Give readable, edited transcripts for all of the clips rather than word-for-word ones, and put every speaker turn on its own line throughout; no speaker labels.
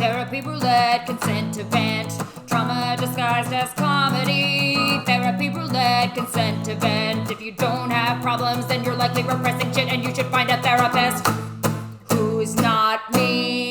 Therapy roulette, consent event, trauma disguised as comedy. Therapy roulette, consent event. If you don't have problems, then you're likely repressing shit and you should find a therapist who's not me.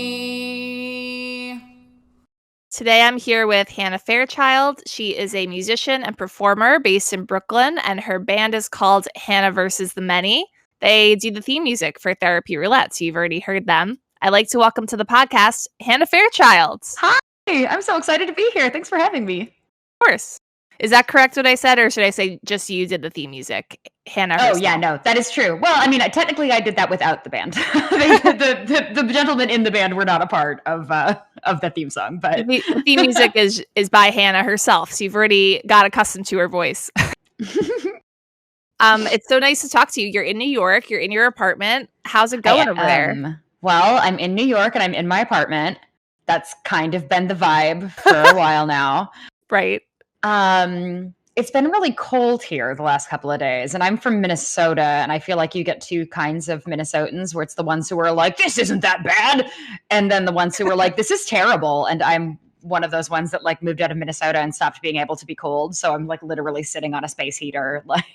Today I'm here with Hannah Fairchild. She is a musician and performer based in Brooklyn, and her band is called Hannah versus the Many. They do the theme music for Therapy Roulette, so you've already heard them. I'd like to welcome to the podcast, Hannah Fairchild.
Hi, I'm so excited to be here. Thanks for having me.
Of course. Is that correct what I said, or should I say just you did the theme music, Hannah herself?
Oh, yeah, no, that is true. Well, I mean, technically I did that without the band. the gentlemen in the band were not a part of the theme song. But
the theme music is by Hannah herself, so you've already got accustomed to her voice. It's so nice to talk to you. You're in New York. You're in your apartment. How's it going over there?
Well, I'm in New York and I'm in my apartment. That's kind of been the vibe for a while now.
Right.
It's been really cold here the last couple of days, and I'm from Minnesota, and I feel like you get two kinds of Minnesotans, where it's the ones who are like, this isn't that bad, and then the ones who are like, this is terrible. And I'm one of those ones that like moved out of Minnesota and stopped being able to be cold, so I'm like literally sitting on a space heater. Like,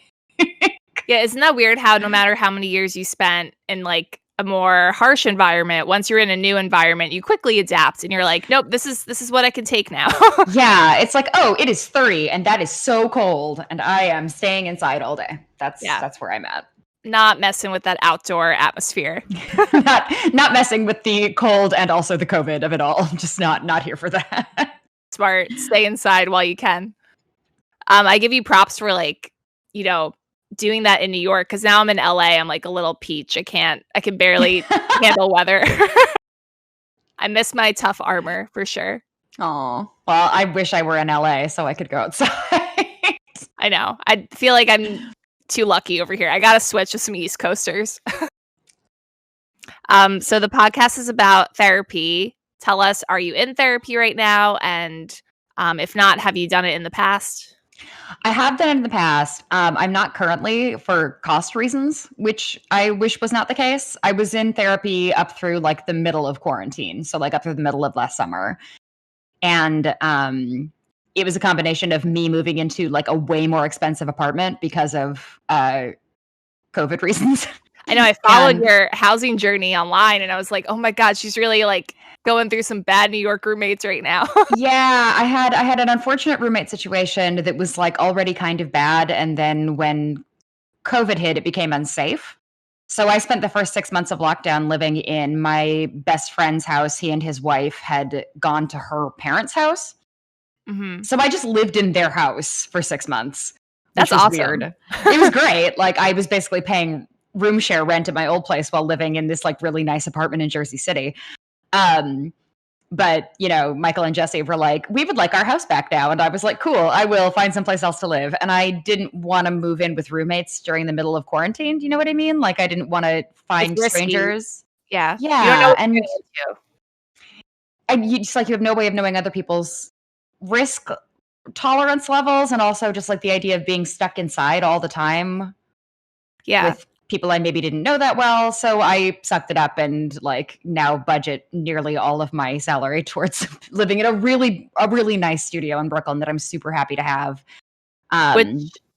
yeah, isn't that weird how no matter how many years you spent in like a more harsh environment, once you're in a new environment, you quickly adapt and you're like, nope, this is what I can take now.
Yeah, it's like, oh, it is 30 and that is so cold and I am staying inside all day. That's where I'm at.
Not messing with that outdoor atmosphere.
not messing with the cold and also the COVID of it all. Just not here for that.
Smart. Stay inside while you can. I give you props for like, doing that in New York, because now I'm in LA. I'm like a little peach. I can barely handle weather. I miss my tough armor for sure.
Oh, well, I wish I were in LA so I could go outside.
I know. I feel like I'm too lucky over here. I gotta switch to some East Coasters. So the podcast is about therapy. Tell us, are you in therapy right now? And if not, have you done it in the past?
I have done it in the past. I'm not currently for cost reasons, which I wish was not the case. I was in therapy up through like the middle of quarantine. So like up through the middle of last summer. And it was a combination of me moving into like a way more expensive apartment because of COVID reasons.
I know I followed your housing journey online and I was like, oh my God, she's really like going through some bad New York roommates right now.
Yeah, I had an unfortunate roommate situation that was like already kind of bad. And then when COVID hit, it became unsafe. So I spent the first 6 months of lockdown living in my best friend's house. He and his wife had gone to her parents' house.
Mm-hmm.
So I just lived in their house for 6 months.
That's awesome.
Weird. It was great. Like I was basically paying room share rent at my old place while living in this like really nice apartment in Jersey City. But Michael and Jesse were like, we would like our house back now. And I was like, cool, I will find someplace else to live. And I didn't want to move in with roommates during the middle of quarantine. Do you know what I mean? Like I didn't want to find strangers.
Yeah.
Yeah.
You don't know what
you just like, you have no way of knowing other people's risk tolerance levels. And also just like the idea of being stuck inside all the time.
Yeah.
With people I maybe didn't know that well. So I sucked it up and like now budget nearly all of my salary towards living in a really nice studio in Brooklyn that I'm super happy to have.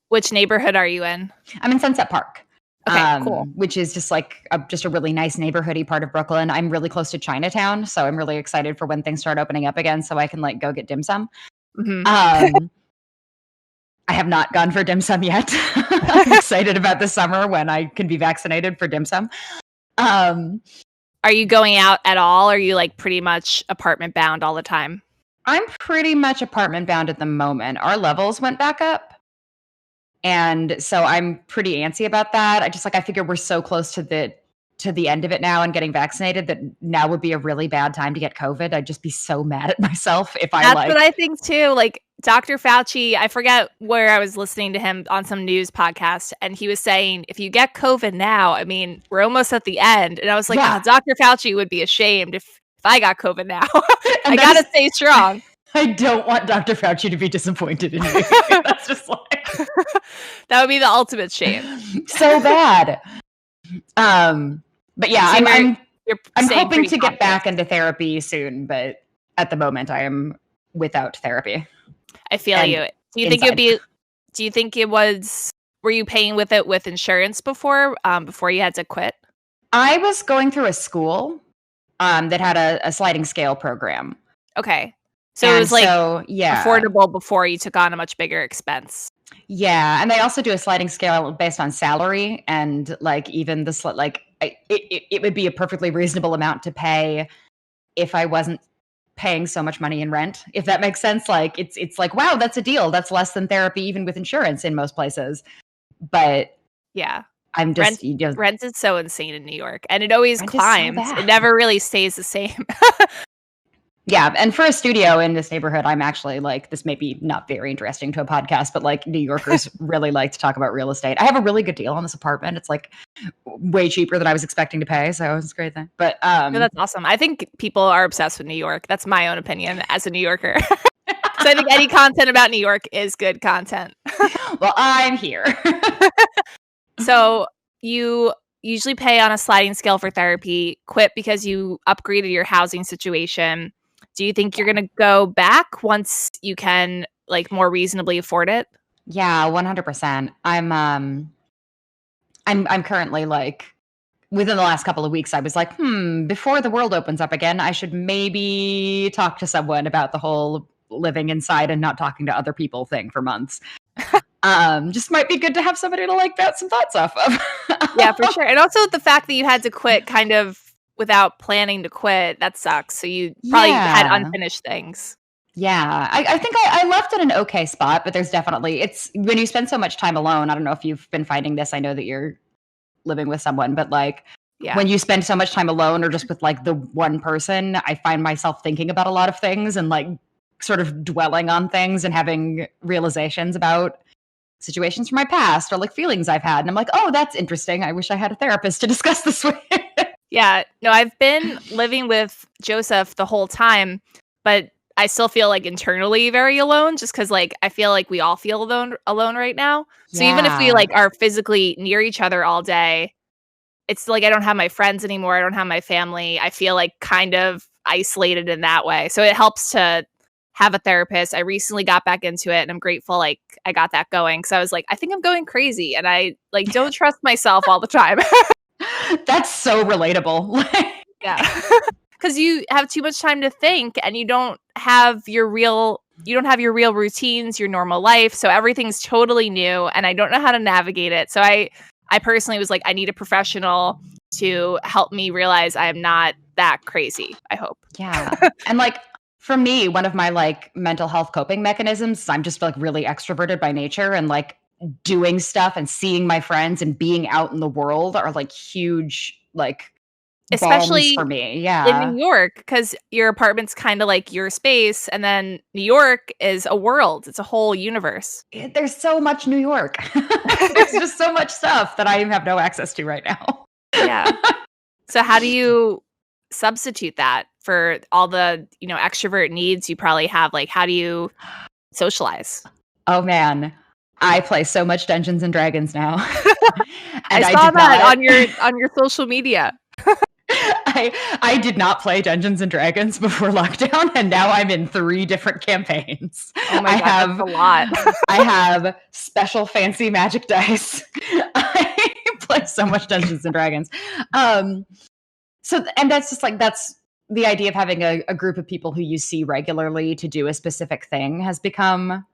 Which neighborhood are you in?
I'm in Sunset Park.
Okay, cool.
Which is just like just a really nice neighborhoody part of Brooklyn. I'm really close to Chinatown. So I'm really excited for when things start opening up again so I can like go get dim sum.
Mm-hmm.
I have not gone for dim sum yet. I'm excited about the summer when I can be vaccinated for dim sum.
Are you going out at all? Or are you like pretty much apartment bound all the time?
I'm pretty much apartment bound at the moment. Our levels went back up. And so I'm pretty antsy about that. I figure we're so close to the end of it now and getting vaccinated that now would be a really bad time to get COVID. I'd just be so mad at myself if
That's what I think too. Like Dr. Fauci, I forget where I was listening to him on some news podcast, and he was saying, if you get COVID now, I mean, we're almost at the end. And I was like, yeah. Oh, Dr. Fauci would be ashamed if I got COVID now. I got to stay strong.
I don't want Dr. Fauci to be disappointed in me. That's just like...
that would be the ultimate shame.
So bad. But yeah, I'm hoping to get back into therapy soon, but at the moment, I am without therapy.
I feel you. Do you think it'd be? Do you think it was? Were you paying with it with insurance before you had to quit?
I was going through a school that had a sliding scale program.
Okay. So it was like
yeah,
affordable before you took on a much bigger expense.
Yeah, and they also do a sliding scale based on salary, and like even the it would be a perfectly reasonable amount to pay if I wasn't paying so much money in rent, if that makes sense. Like it's like, wow, that's a deal. That's less than therapy even with insurance in most places. But
yeah,
I'm just
rent is so insane in New York, and it always climbs.
So
it never really stays the same.
Yeah, and for a studio in this neighborhood, I'm actually like, this may be not very interesting to a podcast, but like New Yorkers really like to talk about real estate. I have a really good deal on this apartment. It's like way cheaper than I was expecting to pay, so it's a great thing. But
no, that's awesome. I think people are obsessed with New York. That's my own opinion as a New Yorker. So I think any content about New York is good content.
Well, I'm here.
So you usually pay on a sliding scale for therapy, quit because you upgraded your housing situation. Do you think you're going to go back once you can like more reasonably afford it?
Yeah, 100%. I'm currently like, within the last couple of weeks, I was like, before the world opens up again, I should maybe talk to someone about the whole living inside and not talking to other people thing for months. Just might be good to have somebody to like bounce some thoughts off of.
Yeah, for sure. And also the fact that you had to quit kind of without planning to quit, that sucks. So you probably had unfinished things.
Yeah, I think I left it an okay spot, but there's definitely, it's when you spend so much time alone. I don't know if you've been finding this. I know that you're living with someone, but like when you spend so much time alone or just with like the one person, I find myself thinking about a lot of things and like sort of dwelling on things and having realizations about situations from my past or like feelings I've had. And I'm like, oh, that's interesting. I wish I had a therapist to discuss this with.
Yeah, no, I've been living with Joseph the whole time, but I still feel like internally very alone just because like I feel like we all feel alone right now. So even if we like are physically near each other all day, it's like I don't have my friends anymore. I don't have my family. I feel like kind of isolated in that way. So it helps to have a therapist. I recently got back into it and I'm grateful like I got that going. So I was like, I think I'm going crazy and I like don't trust myself all the time.
That's so relatable.
Yeah. Because you have too much time to think and you don't have your real routines, your normal life. So everything's totally new and I don't know how to navigate it. So I personally was like, I need a professional to help me realize I am not that crazy, I hope.
Yeah. And like for me, one of my like mental health coping mechanisms, I'm just like really extroverted by nature, and like doing stuff and seeing my friends and being out in the world are like huge, like
especially
for me. Yeah.
In New York, because your apartment's kind of like your space, and then New York is a world. It's a whole universe.
There's so much New York. There's just so much stuff that I have no access to right now.
Yeah. So how do you substitute that for all the, extrovert needs you probably have? Like, how do you socialize?
Oh man, I play so much Dungeons and Dragons now.
And I saw that on your social media.
I did not play Dungeons and Dragons before lockdown, and now I'm in 3 different campaigns.
Oh my God, that's a lot.
I have special fancy magic dice. I play so much Dungeons and Dragons. And that's just like, that's the idea of having a group of people who you see regularly to do a specific thing has become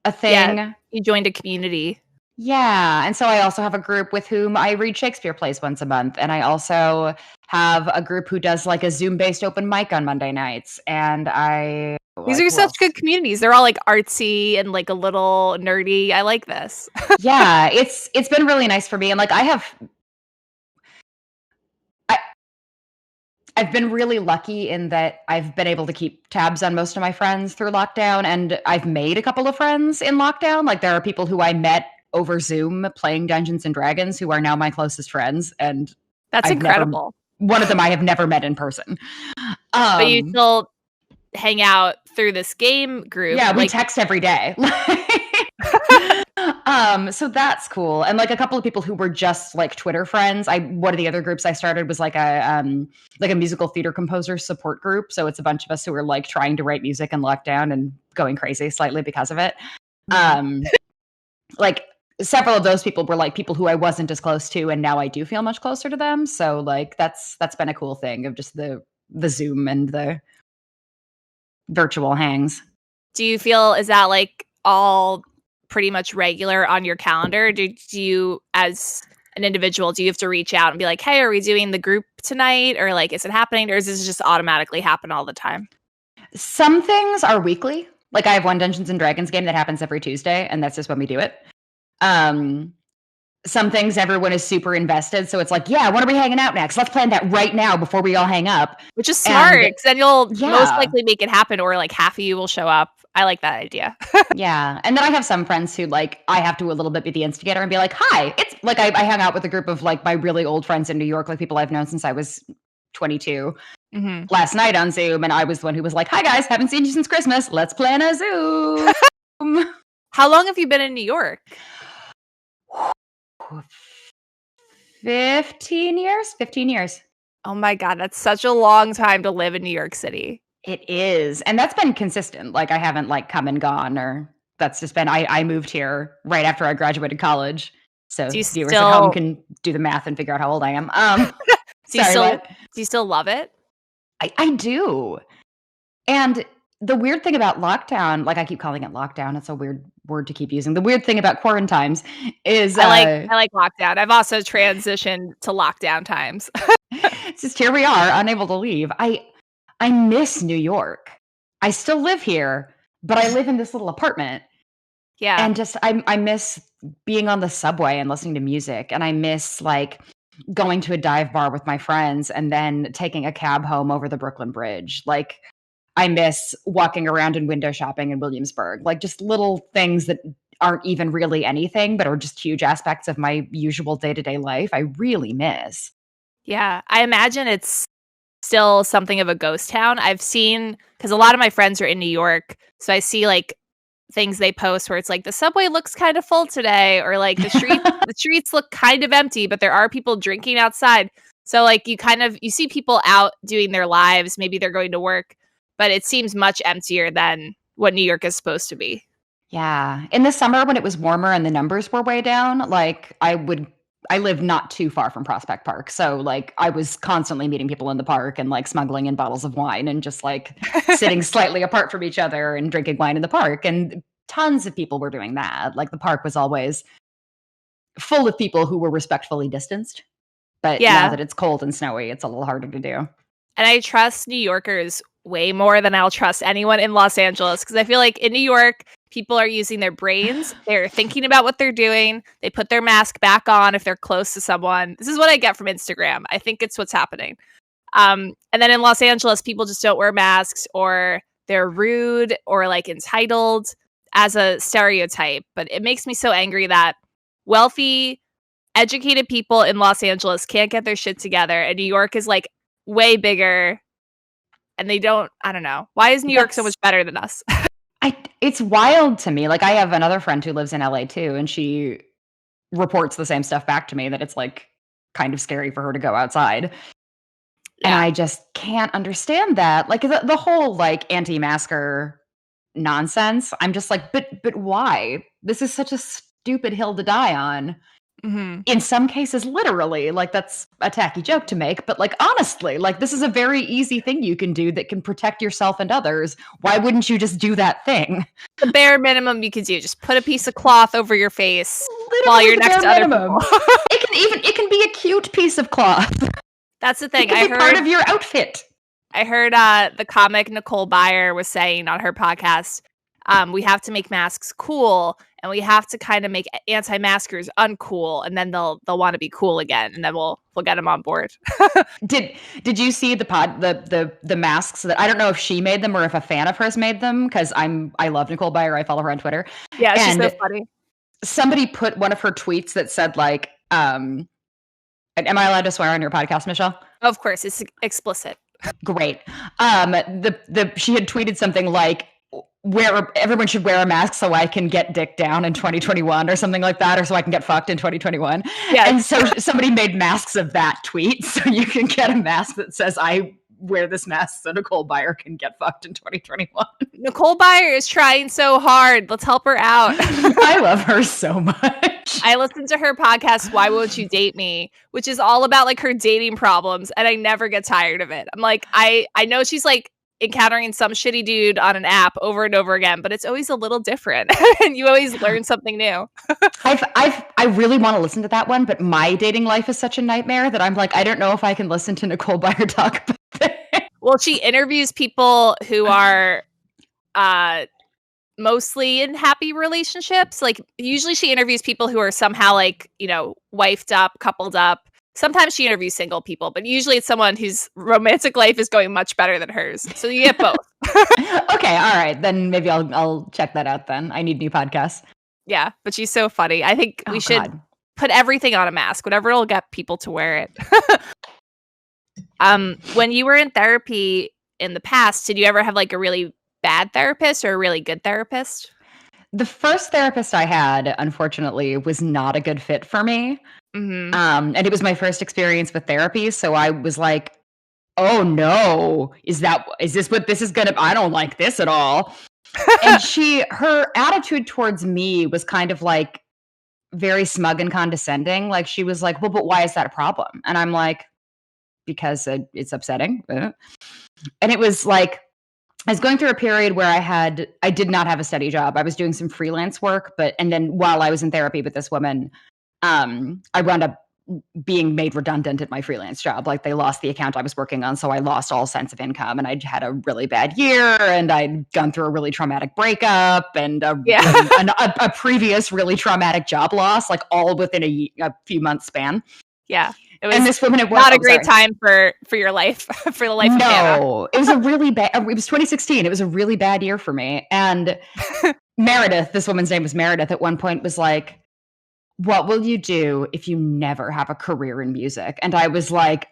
a thing.
Yeah, you joined a community.
Yeah. And so I also have a group with whom I read Shakespeare plays once a month. And I also have a group who does like a Zoom-based open mic on Monday nights. And
these are such good communities. They're all like artsy and like a little nerdy. I like this.
Yeah, it's been really nice for me. And like I've been really lucky in that I've been able to keep tabs on most of my friends through lockdown. And I've made a couple of friends in lockdown. Like there are people who I met over Zoom playing Dungeons and Dragons who are now my closest friends. And
that's incredible.
One of them I have never met in person.
But you still hang out through this game group.
Yeah, we text every day. So that's cool. And like a couple of people who were just like Twitter friends. One of the other groups I started was like a musical theater composer support group. So it's a bunch of us who are like trying to write music in lockdown and going crazy slightly because of it. Like several of those people were like people who I wasn't as close to, and now I do feel much closer to them. So like that's been a cool thing of just the Zoom and the virtual hangs.
Do you feel, is that like all pretty much regular on your calendar? Do you, as an individual, do you have to reach out and be like, hey, are we doing the group tonight? Or like, is it happening? Or does this just automatically happen all the time?
Some things are weekly. Like I have one Dungeons and Dragons game that happens every Tuesday, and that's just when we do it. Some things everyone is super invested, so it's like, yeah, when are we hanging out next? Let's plan that right now before we all hang up.
Which is smart, because then you'll most likely make it happen, or like half of you will show up. I like that idea.
Yeah. And then I have some friends who like, I have to a little bit be the instigator and be like, hi, it's like, I hang out with a group of like my really old friends in New York, like people I've known since I was 22 last night on Zoom. And I was the one who was like, hi guys, haven't seen you since Christmas. Let's plan a Zoom.
How long have you been in New York?
15 years.
Oh my God. That's such a long time to live in New York City.
It is. And that's been consistent. Like I haven't like come and gone, or that's just been, I moved here right after I graduated college. So viewers at home can do the math and figure out how old I am.
Do you still love it?
I do. And the weird thing about lockdown, like I keep calling it lockdown, it's a weird word to keep using. The weird thing about quarantines is
I like lockdown. I've also transitioned to lockdown times.
It's just here we are, unable to leave. I miss New York. I still live here, but I live in this little apartment.
Yeah.
And just I miss being on the subway and listening to music, and I miss like going to a dive bar with my friends and then taking a cab home over the Brooklyn Bridge. Like I miss walking around and window shopping in Williamsburg. Like just little things that aren't even really anything, but are just huge aspects of my usual day-to-day life. I really miss.
Yeah. I imagine it's still something of a ghost town. I've seen, because a lot of my friends are in New York, so I see like things they post where it's like the subway looks kind of full today, or like the streets look kind of empty, but there are people drinking outside. So like you see people out doing their lives, maybe they're going to work, but it seems much emptier than what New York is supposed to be.
Yeah. In the summer when it was warmer and the numbers were way down, like I live not too far from Prospect Park. So like I was constantly meeting people in the park and like smuggling in bottles of wine and just like sitting slightly apart from each other and drinking wine in the park. And tons of people were doing that. Like the park was always full of people who were respectfully distanced. But now that it's cold and snowy, it's a little harder to do.
And I trust New Yorkers way more than I'll trust anyone in Los Angeles, because I feel like in New York, people are using their brains. They're thinking about what they're doing. They put their mask back on if they're close to someone. This is what I get from Instagram. I think it's what's happening. And then in Los Angeles, people just don't wear masks, or they're rude or like entitled as a stereotype. But it makes me so angry that wealthy, educated people in Los Angeles can't get their shit together. And New York is like way bigger. And they don't, I don't know. Why is New York so much better than us?
It's wild to me. Like I have another friend who lives in LA too, and she reports the same stuff back to me, that it's like kind of scary for her to go outside. Yeah. And I just can't understand that. Like the whole like anti-masker nonsense. I'm just like, but why? This is such a stupid hill to die on. Mm-hmm. In some cases, literally, like that's a tacky joke to make, but like honestly, like this is a very easy thing you can do that can protect yourself and others. Why wouldn't you just do that thing?
The bare minimum you could do, just put a piece of cloth over your face
literally
while you're next to other people.
it can be a cute piece of cloth.
That's the thing.
It can be part of your outfit.
I heard the comic Nicole Byer was saying on her podcast, we have to make masks cool, and we have to kind of make anti-maskers uncool, and then they'll want to be cool again, and then we'll get them on board.
Did you see the masks that, I don't know if she made them or if a fan of hers made them, because I love Nicole Byer. I follow her on Twitter.
Yeah, she's so funny.
Somebody put one of her tweets that said like, am I allowed to swear on your podcast, Michelle?
Of course, it's explicit.
Great. She had tweeted something like, everyone should wear a mask so I can get dick down in 2021 or something like that, or so I can get fucked in 2021.
Yes.
And so somebody made masks of that tweet. So you can get a mask that says, I wear this mask so Nicole Byer can get fucked in 2021.
Nicole Byer is trying so hard. Let's help her out.
I love her so much.
I listened to her podcast, Why Won't You Date Me, which is all about like her dating problems, and I never get tired of it. I'm like, I know she's like encountering some shitty dude on an app over and over again, but it's always a little different and you always learn something new.
I really want to listen to that one, but my dating life is such a nightmare that I'm like, I don't know if I can listen to Nicole Byer talk about it.
Well, she interviews people who are mostly in happy relationships. Like usually she interviews people who are somehow like, you know, wifed up, coupled up. Sometimes she interviews single people, but usually it's someone whose romantic life is going much better than hers. So you get both.
Okay, all right. Then maybe I'll check that out then. I need new podcasts.
Yeah, but she's so funny. I think we should put everything on a mask, whatever will get people to wear it. When you were in therapy in the past, did you ever have like a really bad therapist or a really good therapist?
The first therapist I had, unfortunately, was not a good fit for me.
Mm-hmm.
And it was my first experience with therapy. So I was like, oh no, is this what this is gonna, I don't like this at all. And her attitude towards me was kind of like very smug and condescending. Like she was like, well, but why is that a problem? And I'm like, because it's upsetting. And it was like, I was going through a period where I did not have a steady job. I was doing some freelance work, and then while I was in therapy with this woman, I wound up being made redundant at my freelance job. Like they lost the account I was working on. So I lost all sense of income and I'd had a really bad year and I'd gone through a really traumatic breakup and a previous really traumatic job loss, like all within a few months span.
Yeah. It was
and this woman, it was
not a great time for your life, for the life of Hannah.
No, it was a really bad, it was 2016. It was a really bad year for me. And Meredith, this woman's name was Meredith, at one point was like, what will you do if you never have a career in music? And I was like,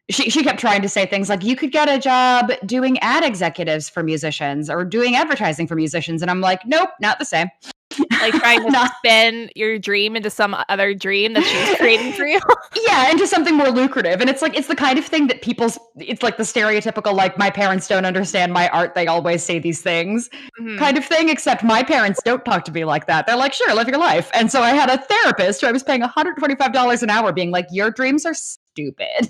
she kept trying to say things like, you could get a job doing ad executives for musicians or doing advertising for musicians. And I'm like, nope, not the same.
Like trying to spin your dream into some other dream that she was creating for you.
Yeah, into something more lucrative. And it's like, it's the kind of thing that it's like the stereotypical, like, my parents don't understand my art, they always say these things kind of thing, except my parents don't talk to me like that. They're like, sure, live your life. And so I had a therapist who I was paying $125 an hour being like, your dreams are stupid.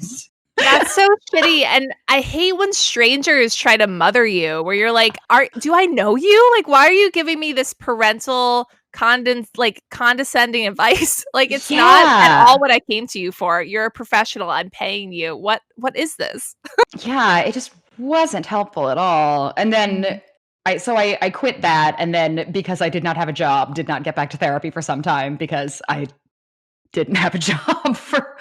That's so shitty. And I hate when strangers try to mother you, where you're like, do I know you? Like, why are you giving me this parental condescending advice? Like, it's not at all what I came to you for. You're a professional. I'm paying you. What is this?
Yeah, it just wasn't helpful at all. And then I quit that. And then because I did not have a job, did not get back to therapy for some time because I didn't have a job for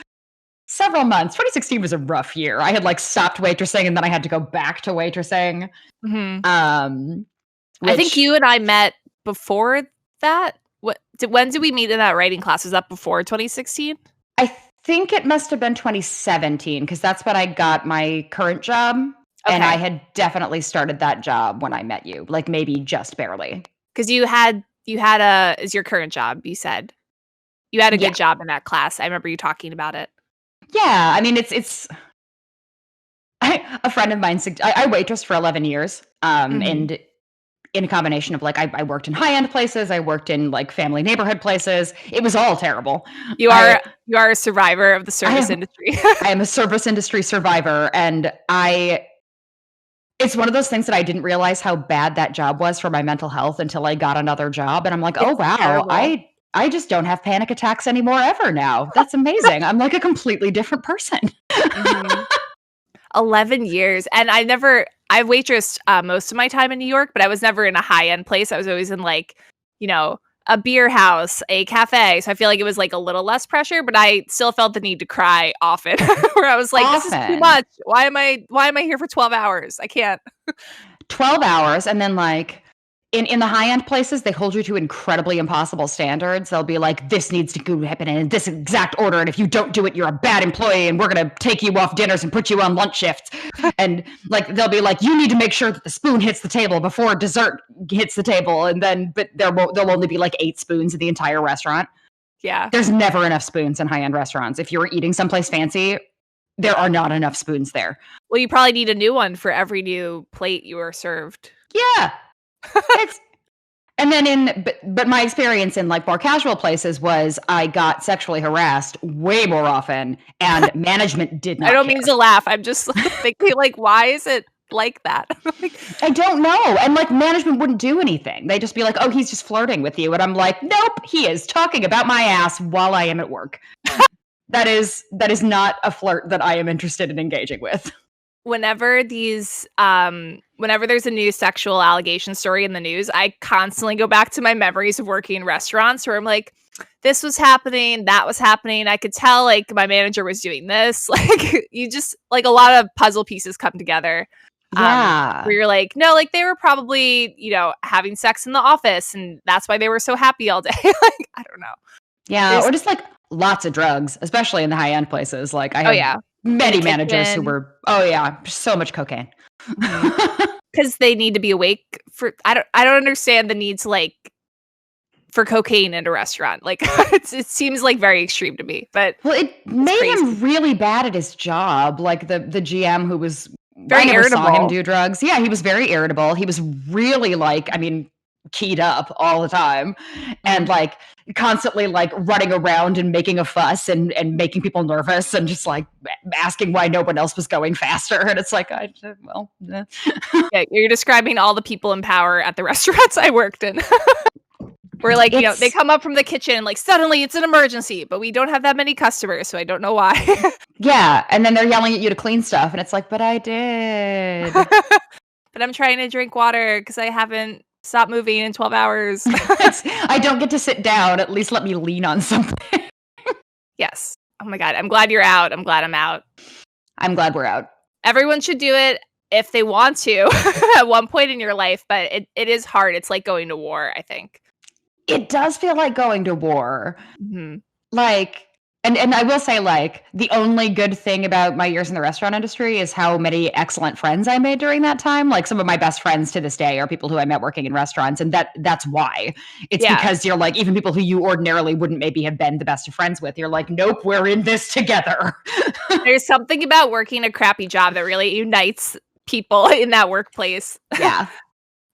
several months. 2016 was a rough year. I had like stopped waitressing and then I had to go back to waitressing.
Mm-hmm. I think you and I met before that. When did we meet in that writing class? Was that before 2016?
I think it must have been 2017 because that's when I got my current job. Okay. And I had definitely started that job when I met you, like maybe just barely.
Because you had is your current job, you said. You had a good job in that class. I remember you talking about it.
Yeah, I mean, it's a friend of mine, I waitressed for 11 years, and in a combination of like, I worked in high-end places, I worked in like family neighborhood places. It was all terrible.
You are a survivor of the service industry.
I am a service industry survivor, and it's one of those things that I didn't realize how bad that job was for my mental health until I got another job, and I'm like, oh wow, terrible. I just don't have panic attacks anymore ever now. That's amazing. I'm like a completely different person.
11 years. And I waitressed most of my time in New York, but I was never in a high-end place. I was always in like, you know, a beer house, a cafe. So I feel like it was like a little less pressure, but I still felt the need to cry often where I was like, this is too much. Why am I here for 12 hours? I can't.
12 hours. And then like, in the high-end places, they hold you to incredibly impossible standards. They'll be like, this needs to happen in this exact order, and if you don't do it, you're a bad employee, and we're going to take you off dinners and put you on lunch shifts. And like they'll be like, you need to make sure that the spoon hits the table before dessert hits the table, but there'll only be like 8 spoons in the entire restaurant.
Yeah.
There's never enough spoons in high-end restaurants. If you're eating someplace fancy, there are not enough spoons there.
Well, you probably need a new one for every new plate you are served.
Yeah. And then but my experience in like more casual places was I got sexually harassed way more often, and management did not
I don't
care.
mean to laugh. I'm just thinking, like, why is it like that?
I don't know. And like management wouldn't do anything. They'd just be like, oh, he's just flirting with you. And I'm like, nope, he is talking about my ass while I am at work. That is not a flirt that I am interested in engaging with.
Whenever there's a new sexual allegation story in the news, I constantly go back to my memories of working in restaurants where I'm like, this was happening, that was happening. I could tell like my manager was doing this. Like you just like a lot of puzzle pieces come together.
Yeah.
Where you're like, no, like they were probably, having sex in the office and that's why they were so happy all day. Like, I don't know.
Yeah. Or just like lots of drugs, especially in the high end places. Like I have many managers who were, so much cocaine.
Because they need to be awake for, I don't understand the need to like, for cocaine in a restaurant. Like it seems like very extreme to me, but
it made him really bad at his job. Like the GM who was
very irritable.
Saw him do drugs. Yeah, he was very irritable. He was really keyed up all the time, and like constantly like running around and making a fuss and making people nervous and just like asking why no one else was going faster. And it's like,
yeah, you're describing all the people in power at the restaurants I worked in. Where like, they come up from the kitchen, like suddenly it's an emergency, but we don't have that many customers, so I don't know why.
Yeah, and then they're yelling at you to clean stuff, and it's like, but I did.
But I'm trying to drink water because I haven't stopped moving in 12 hours.
I don't get to sit down. At least let me lean on something.
Yes. Oh my God. I'm glad you're out. I'm glad I'm out.
I'm glad we're out.
Everyone should do it if they want to at one point in your life, but it is hard. It's like going to war, I think.
It does feel like going to war.
Mm-hmm.
Like, and I will say, like, the only good thing about my years in the restaurant industry is how many excellent friends I made during that time. Like, some of my best friends to this day are people who I met working in restaurants, and that's why. It's because you're like, even people who you ordinarily wouldn't maybe have been the best of friends with, you're like, nope, we're in this together.
There's something about working a crappy job that really unites people in that workplace.
Yeah.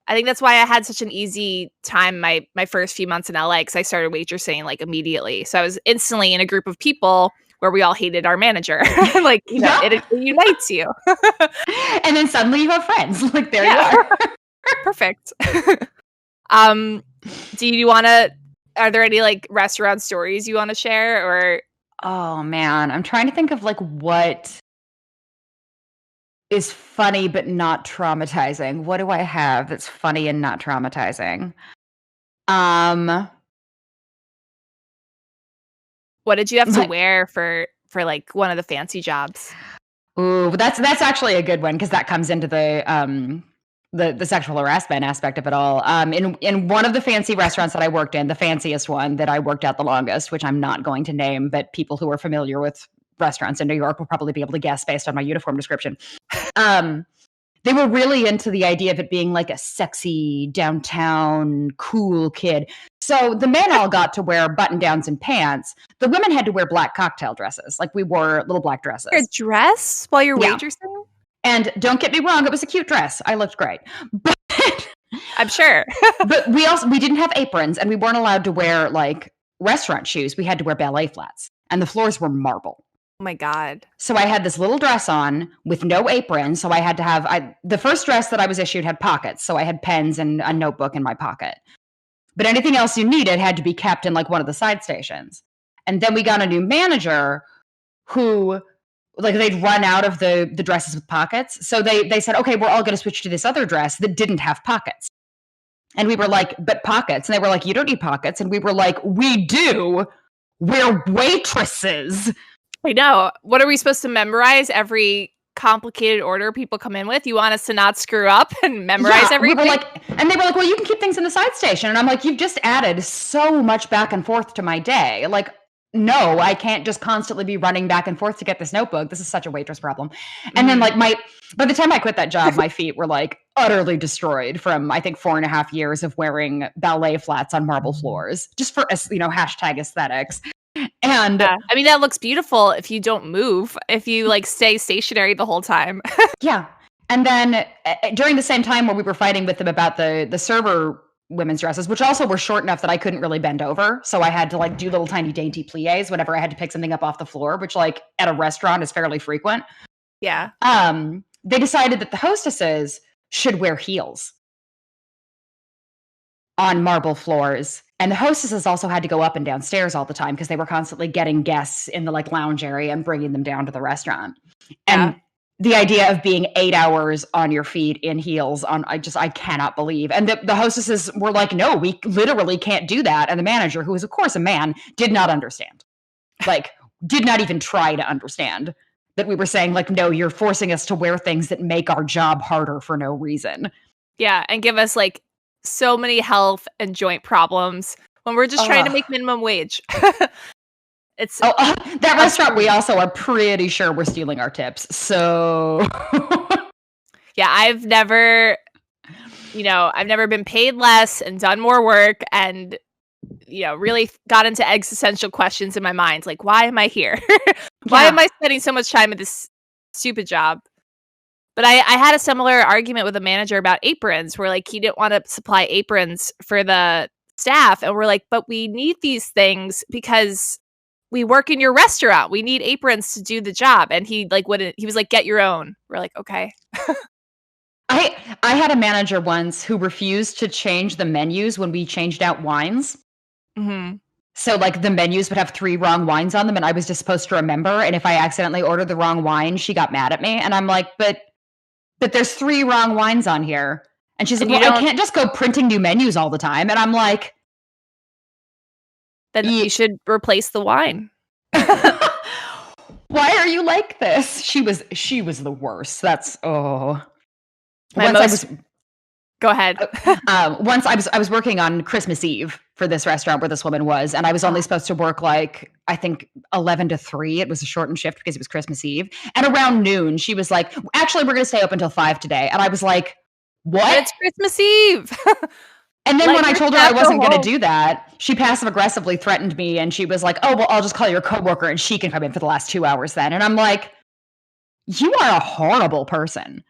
I think that's why I had such an easy time my first few months in LA, because I started waitressing like immediately. So I was instantly in a group of people where we all hated our manager. Like, it unites you.
And then suddenly you have friends. Like, there you are.
Perfect. Do you want to, are there any like restaurant stories you want to share, or?
Oh man, I'm trying to think of like what is funny but not traumatizing. What do I have that's funny and not traumatizing?
What did you have to wear for like one of the fancy jobs?
Ooh, that's actually a good one, because that comes into the sexual harassment aspect of it all. In one of the fancy restaurants that I worked in, the fanciest one that I worked at the longest, which I'm not going to name, but people who are familiar with restaurants in New York will probably be able to guess based on my uniform description. They were really into the idea of it being like a sexy downtown cool kid. So the men all got to wear button downs and pants. The women had to wear black cocktail dresses. Like, we wore little black dresses.
A dress while you're waitressing?
And don't get me wrong, it was a cute dress. I looked great. But
I'm sure.
But we didn't have aprons, and we weren't allowed to wear like restaurant shoes. We had to wear ballet flats, and the floors were marble.
Oh my God.
So I had this little dress on with no apron. So I had to have, the first dress that I was issued had pockets. So I had pens and a notebook in my pocket. But anything else you needed had to be kept in like one of the side stations. And then we got a new manager who, like, they'd run out of the dresses with pockets. So they said, okay, we're all going to switch to this other dress that didn't have pockets. And we were like, but pockets. And they were like, you don't need pockets. And we were like, we do. We're waitresses.
I know. What are we supposed to memorize? Every complicated order people come in with? You want us to not screw up and memorize everything?
We were like, and they were like, well, you can keep things in the side station. And I'm like, you've just added so much back and forth to my day. Like, no, I can't just constantly be running back and forth to get this notebook. This is such a waitress problem. And then like by the time I quit that job, my feet were like utterly destroyed from, I think, 4.5 years of wearing ballet flats on marble floors just for, hashtag aesthetics. And
I mean, that looks beautiful if you don't move, if you like stay stationary the whole time.
Yeah. And then during the same time where we were fighting with them about the server women's dresses, which also were short enough that I couldn't really bend over. So I had to like do little tiny dainty plies whenever I had to pick something up off the floor, which like at a restaurant is fairly frequent.
Yeah.
They decided that the hostesses should wear heels on marble floors. And the hostesses also had to go up and down stairs all the time because they were constantly getting guests in the like lounge area and bringing them down to the restaurant. And the idea of being 8 hours on your feet in heels I cannot believe. And the hostesses were like, no, we literally can't do that. And the manager, who is of course a man, did not understand. Like, did not even try to understand that we were saying like, no, you're forcing us to wear things that make our job harder for no reason.
Yeah. And give us like so many health and joint problems when we're just trying to make minimum wage.
That restaurant, we also are pretty sure we're stealing our tips. So
yeah, I've never been paid less and done more work and, really got into existential questions in my mind. Like, why am I here? Why am I spending so much time at this stupid job? But I had a similar argument with a manager about aprons where like he didn't want to supply aprons for the staff. And we're like, but we need these things because we work in your restaurant. We need aprons to do the job. And he like wouldn't, he was like, get your own. We're like, okay.
I had a manager once who refused to change the menus when we changed out wines.
Mm-hmm.
So like the menus would have 3 wrong wines on them and I was just supposed to remember. And if I accidentally ordered the wrong wine, she got mad at me. And I'm like, but there's 3 wrong wines on here. And she's like, well, I can't just go printing new menus all the time. And I'm like,
then you should replace the wine.
Why are you like this? She was the worst. That's Go ahead. Once I was working on Christmas Eve for this restaurant where this woman was, and I was only supposed to work like, I think 11 to 3. It was a shortened shift because it was Christmas Eve. And around noon, she was like, actually, we're going to stay open until 5 today. And I was like, what?
But it's Christmas Eve.
And then when I told her I wasn't going to do that, she passive aggressively threatened me. And she was like, oh, well, I'll just call your coworker and she can come in for the last 2 hours then. And I'm like, you are a horrible person.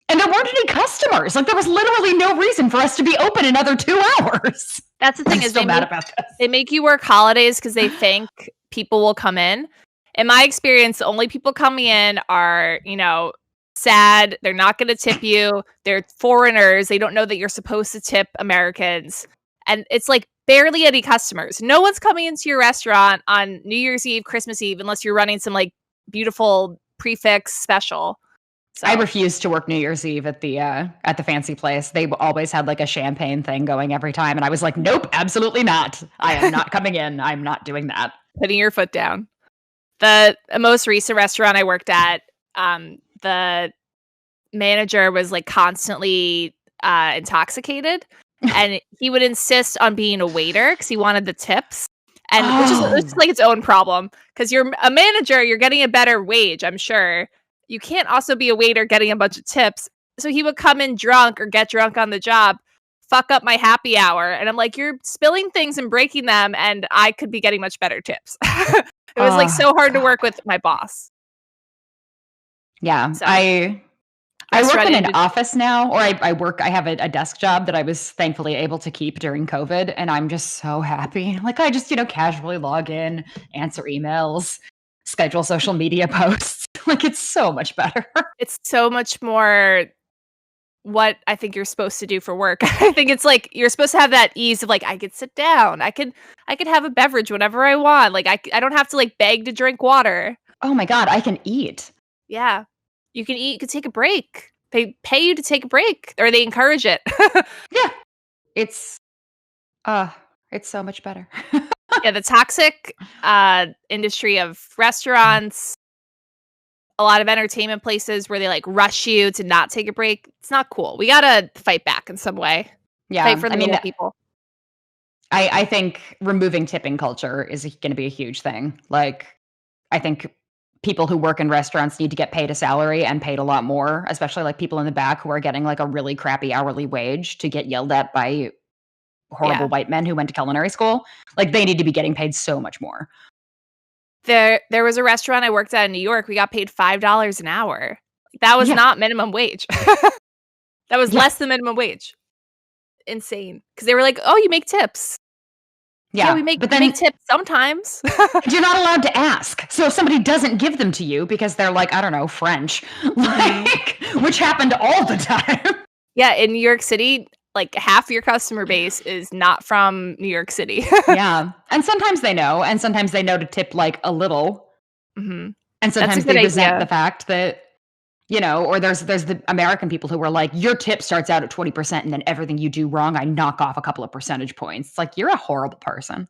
And there weren't any customers. Like, there was literally no reason for us to be open another 2 hours.
That's the thing, is they make you work holidays because they think people will come in. In my experience, the only people coming in are, sad. They're not going to tip you. They're foreigners. They don't know that you're supposed to tip Americans. And it's like barely any customers. No one's coming into your restaurant on New Year's Eve, Christmas Eve, unless you're running some like beautiful prefix special. So.
I refused to work New Year's Eve at the fancy place. They always had like a champagne thing going every time. And I was like, nope, absolutely not. I am not coming in. I'm not doing that.
Putting your foot down. The most recent restaurant I worked at, the manager was like constantly intoxicated. And he would insist on being a waiter because he wanted the tips. And which is like its own problem. Because you're a manager, you're getting a better wage, I'm sure. You can't also be a waiter getting a bunch of tips. So he would come in drunk or get drunk on the job, fuck up my happy hour. And I'm like, you're spilling things and breaking them. And I could be getting much better tips. It was like so hard to work with my boss.
Yeah. So, I work in an office now, or I have a desk job that I was thankfully able to keep during COVID. And I'm just so happy. Like I just, casually log in, answer emails, schedule social media posts. Like, it's so much better.
It's so much more what I think you're supposed to do for work. I think it's like you're supposed to have that ease of like, I could sit down. I could have a beverage whenever I want. Like, I don't have to like beg to drink water.
Oh my God, I can eat.
Yeah. You can eat. You can take a break. They pay you to take a break, or they encourage it.
Yeah. It's so much better.
Yeah, the toxic industry of restaurants, a lot of entertainment places where they like rush you to not take a break. It's not cool. We gotta fight back in some way.
Yeah.
Fight for the little people.
I think removing tipping culture is going to be a huge thing. Like, I think people who work in restaurants need to get paid a salary and paid a lot more, especially like people in the back who are getting like a really crappy hourly wage to get yelled at by horrible white men who went to culinary school. Like, they need to be getting paid so much more.
There was a restaurant I worked at in New York. We got paid $5 an hour. That was not minimum wage. That was less than minimum wage. Insane. Because they were like, "Oh, you make tips." Yeah, we make tips sometimes.
You're not allowed to ask. So if somebody doesn't give them to you because they're like, I don't know, French, like, which happened all the time.
Yeah, in New York City, like half your customer base is not from New York City.
Yeah. And sometimes they know, and sometimes they know to tip like a little.
Mm-hmm.
And sometimes they resent the fact that, you know, or there's the American people who are like, your tip starts out at 20% and then everything you do wrong, I knock off a couple of percentage points. It's like, you're a horrible person.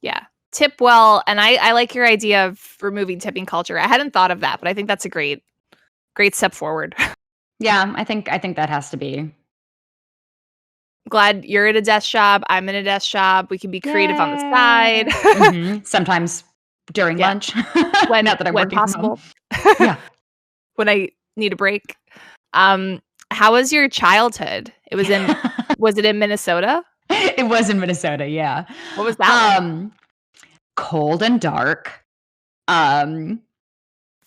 Yeah. Tip well. And I like your idea of removing tipping culture. I hadn't thought of that, but I think that's a great step forward.
Yeah, I think that has to be.
Glad you're at a desk job. I'm in a desk job. We can be creative on the side.
Mm-hmm. Sometimes during lunch.
When,
not that I'm working
possible.
From home. Yeah.
When I need a break. How was your childhood? It was in was it in Minnesota?
It was in Minnesota, yeah.
What was that?
Cold and dark.
Full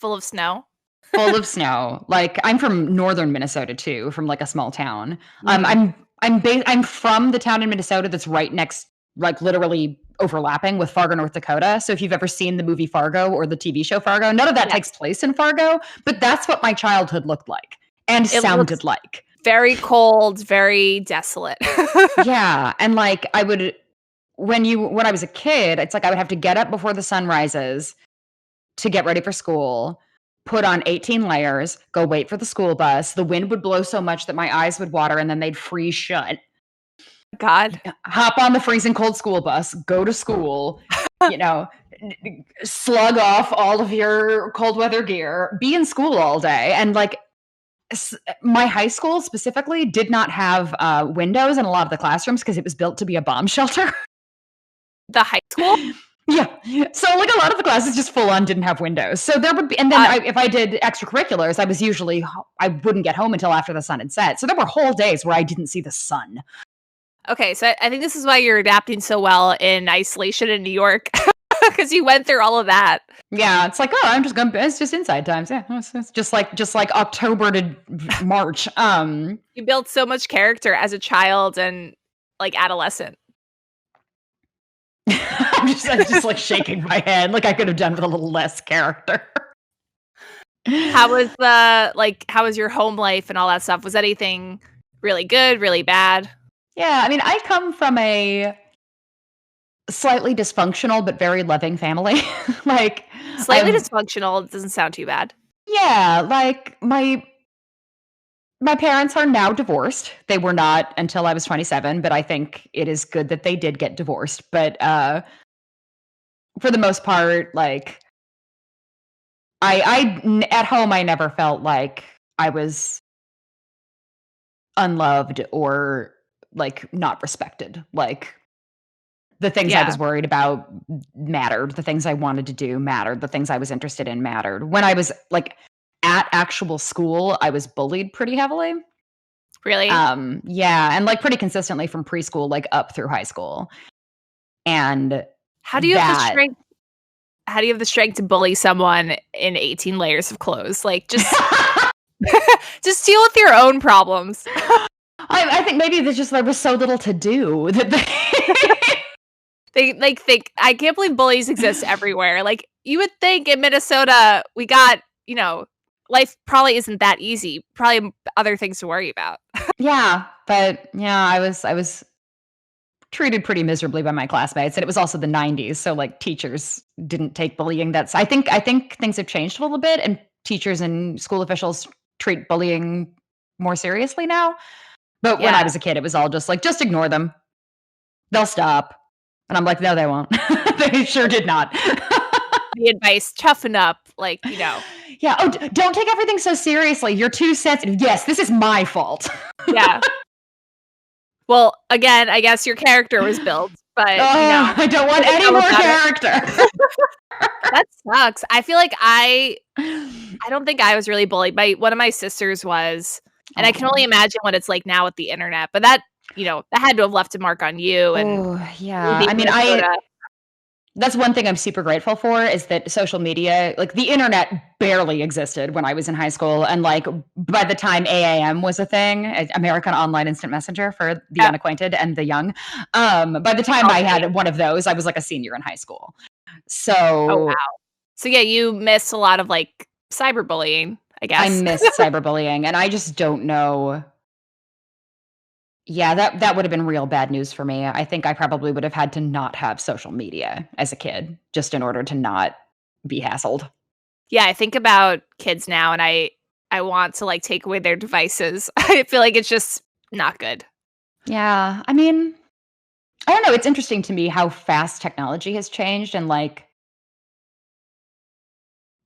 of snow.
Full of snow. Like, I'm from northern Minnesota too, from like a small town. I'm from the town in Minnesota that's right next, like literally overlapping with Fargo, North Dakota. So if you've ever seen the movie Fargo or the TV show Fargo, none of that takes place in Fargo, but that's what my childhood looked like and sounded like.
Very cold, very desolate.
Yeah. And like when I was a kid, it's like I would have to get up before the sun rises to get ready for school, put on 18 layers, go wait for the school bus. The wind would blow so much that my eyes would water and then they'd freeze shut.
God.
Hop on the freezing cold school bus, go to school, you know, slug off all of your cold weather gear, be in school all day. And like, my high school specifically did not have windows in a lot of the classrooms because it was built to be a bomb shelter.
The high school?
Yeah. So like a lot of the classes just full on didn't have windows. So there would be, and then if I did extracurriculars, I wouldn't get home until after the sun had set. So there were whole days where I didn't see the sun.
Okay. So I think this is why you're adapting so well in isolation in New York. Because you went through all of that.
Yeah, it's like, oh, it's just inside times. Yeah, it's just like October to March.
You built so much character as a child and like adolescent.
I'm just like shaking my head, like I could have done with a little less character.
How was your home life and all that stuff? Was anything really good, really bad?
Yeah, I mean, I come from a slightly dysfunctional but very loving family. Like,
slightly dysfunctional doesn't sound too bad.
Yeah, like my parents are now divorced. They were not until I was 27, but I think it is good that they did get divorced. But for the most part, like I at home I never felt like I was unloved or like not respected. Like, the things I was worried about mattered. The things I wanted to do mattered. The things I was interested in mattered. When I was like at actual school, I was bullied pretty heavily.
Really?
Yeah, and like pretty consistently from preschool like up through high school. And
how do you have the strength to bully someone in 18 layers of clothes? Like, just just deal with your own problems.
I think maybe there was so little to do that
they like think, I can't believe bullies exist everywhere. Like, you would think in Minnesota we got, you know, life probably isn't that easy. Probably other things to worry about. Yeah,
but yeah, I was treated pretty miserably by my classmates, and it was also the 90s, so like teachers didn't take bullying. I think things have changed a little bit, and teachers and school officials treat bullying more seriously now. But when I was a kid, it was all just like, just ignore them. They'll stop. And I'm like, no, they won't. They sure did not.
The advice, toughen up, like, you know.
Yeah. Oh, don't take everything so seriously. You're too sensitive. Yes, this is my fault.
Yeah. Well, again, I guess your character was built, but
I don't want any more character.
That sucks. I feel like I don't think I was really bullied. One of my sisters was, and I can only imagine what it's like now with the internet. But that had to have left a mark on you. And
yeah. I mean, that's one thing I'm super grateful for is that social media, like the internet barely existed when I was in high school. And like by the time AIM was a thing, American Online Instant Messenger for the unacquainted and the young, by the time I had one of those, I was like a senior in high school. So,
oh, wow. So yeah, you missed a lot of like cyberbullying, I guess.
I missed cyberbullying, and I just don't know. Yeah, that would have been real bad news for me. I think I probably would have had to not have social media as a kid just in order to not be hassled.
Yeah, I think about kids now, and I want to like take away their devices. I feel like it's just not good.
Yeah, I mean, I don't know. It's interesting to me how fast technology has changed, and like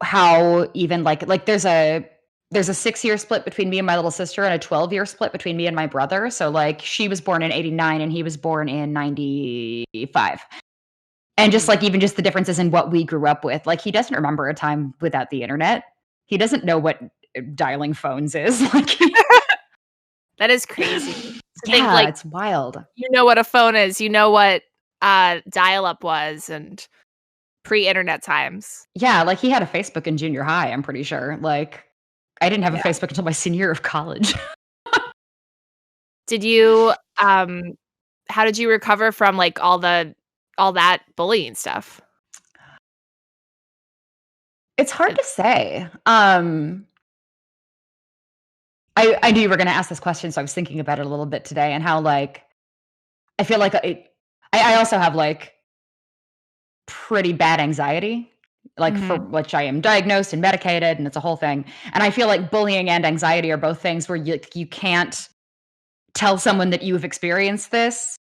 how even like there's a 6-year split between me and my little sister and a 12-year split between me and my brother. So like she was born in 89 and he was born in 95. And just like even just the differences in what we grew up with. Like he doesn't remember a time without the internet. He doesn't know what dialing phones is. Like
that is crazy.
Yeah, like, it's wild.
You know what a phone is. You know what dial-up was and pre-internet times.
Yeah, like he had a Facebook in junior high, I'm pretty sure. Like I didn't have a Facebook until my senior year of college.
Did you how did you recover from like all that bullying stuff?
It's hard to say. I knew you were going to ask this question, so I was thinking about it a little bit today and how like I feel like I also have like pretty bad anxiety. Like for which I am diagnosed and medicated, and it's a whole thing. And I feel like bullying and anxiety are both things where you can't tell someone that you have experienced this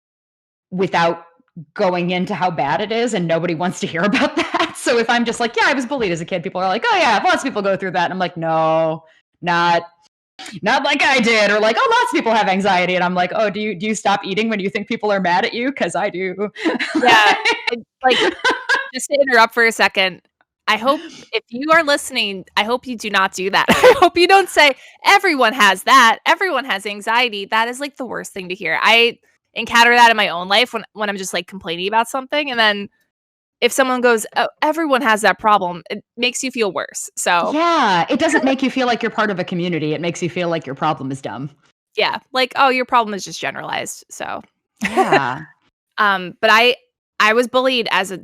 without going into how bad it is, and nobody wants to hear about that. So if I'm just like, yeah, I was bullied as a kid, people are like, oh yeah, lots of people go through that. And I'm like, no, not like I did. Or like, oh, lots of people have anxiety. And I'm like, oh, do you stop eating when you think people are mad at you? Because I do.
Yeah. Like, just to interrupt for a second, I hope if you are listening, I hope you do not do that. I hope you don't say everyone has that. Everyone has anxiety. That is like the worst thing to hear. I encounter that in my own life when I'm just like complaining about something. And then if someone goes, oh, everyone has that problem, it makes you feel worse. So
yeah, it doesn't make you feel like you're part of a community. It makes you feel like your problem is dumb.
Yeah. Like, oh, your problem is just generalized. So
yeah.
But I was bullied as a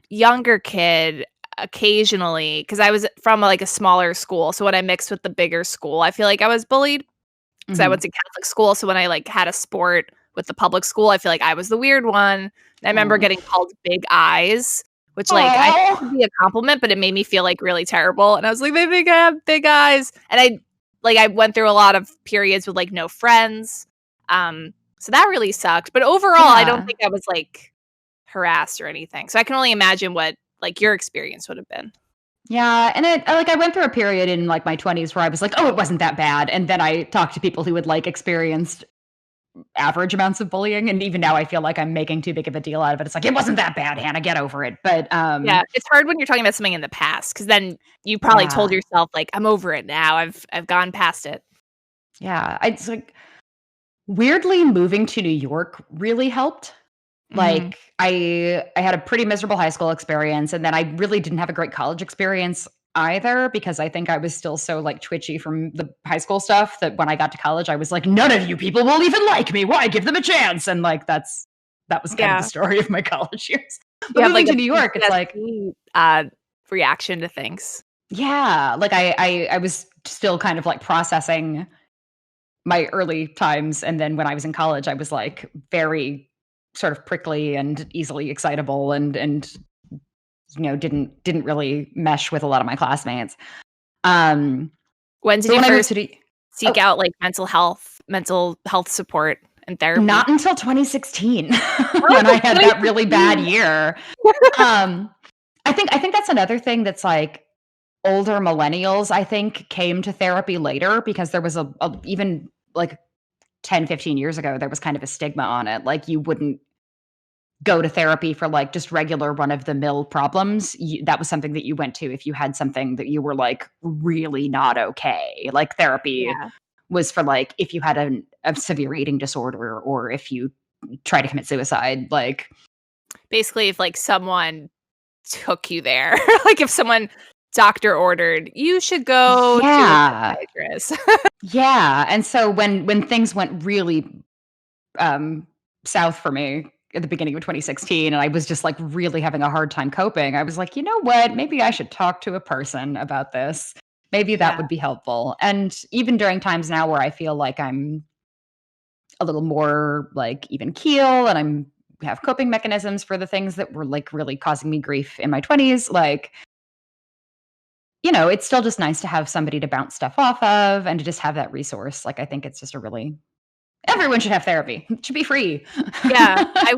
younger kid occasionally because I was from like a smaller school. So when I mixed with the bigger school, I feel like I was bullied because I went to Catholic school. So when I like had a sport with the public school, I feel like I was the weird one. And I remember getting called big eyes, which like I thought would be a compliment, but it made me feel like really terrible. And I was like, I think I have big eyes. And I went through a lot of periods with like no friends. So that really sucked. But overall, I don't think I was like harassed or anything. So I can only imagine what like your experience would have been.
Yeah, and I went through a period in like my 20s where I was like, oh, it wasn't that bad. And then I talked to people who had like experienced average amounts of bullying, and even now I feel like I'm making too big of a deal out of it. It's like, it wasn't that bad, Hannah, get over it. But
yeah, it's hard when you're talking about something in the past because then you probably told yourself like, I'm over it now. I've gone past it.
Yeah, it's like weirdly moving to New York really helped. Like I had a pretty miserable high school experience, and then I really didn't have a great college experience either because I think I was still so like twitchy from the high school stuff that when I got to college, I was like, none of you people will even like me. Why give them a chance? And like that was kind of the story of my college years. But moving to New York, it's like
reaction to things.
Yeah, like I was still kind of like processing my early times, and then when I was in college, I was like very sort of prickly and easily excitable and you know didn't really mesh with a lot of my classmates.
When did you first seek out like mental health support and therapy?
Not until 2016 when I had that really bad year. I think that's another thing that's like older millennials, I think, came to therapy later because there was even like 10, 15 years ago, there was kind of a stigma on it. Like you wouldn't go to therapy for like just regular run of the mill problems. That was something that you went to if you had something that you were like really not okay. Like therapy
Yeah.
was for like if you had a severe eating disorder or if you try to commit suicide. Like
Basically, if like someone took you there, like if someone doctor ordered, you should go to a
yeah,
psychiatrist.
yeah. And so when things went really south for me at the beginning of 2016 and I was just like really having a hard time coping, I was like, you know what, maybe I should talk to a person about this. Maybe that
Yeah.
would be helpful. And even during times now where I feel like I'm a little more like even keel and I'm have coping mechanisms for the things that were like really causing me grief in my 20s, like, you know, it's still just nice to have somebody to bounce stuff off of and to just have that resource. Like I think it's just a really everyone should have therapy. It should be free.
Yeah, I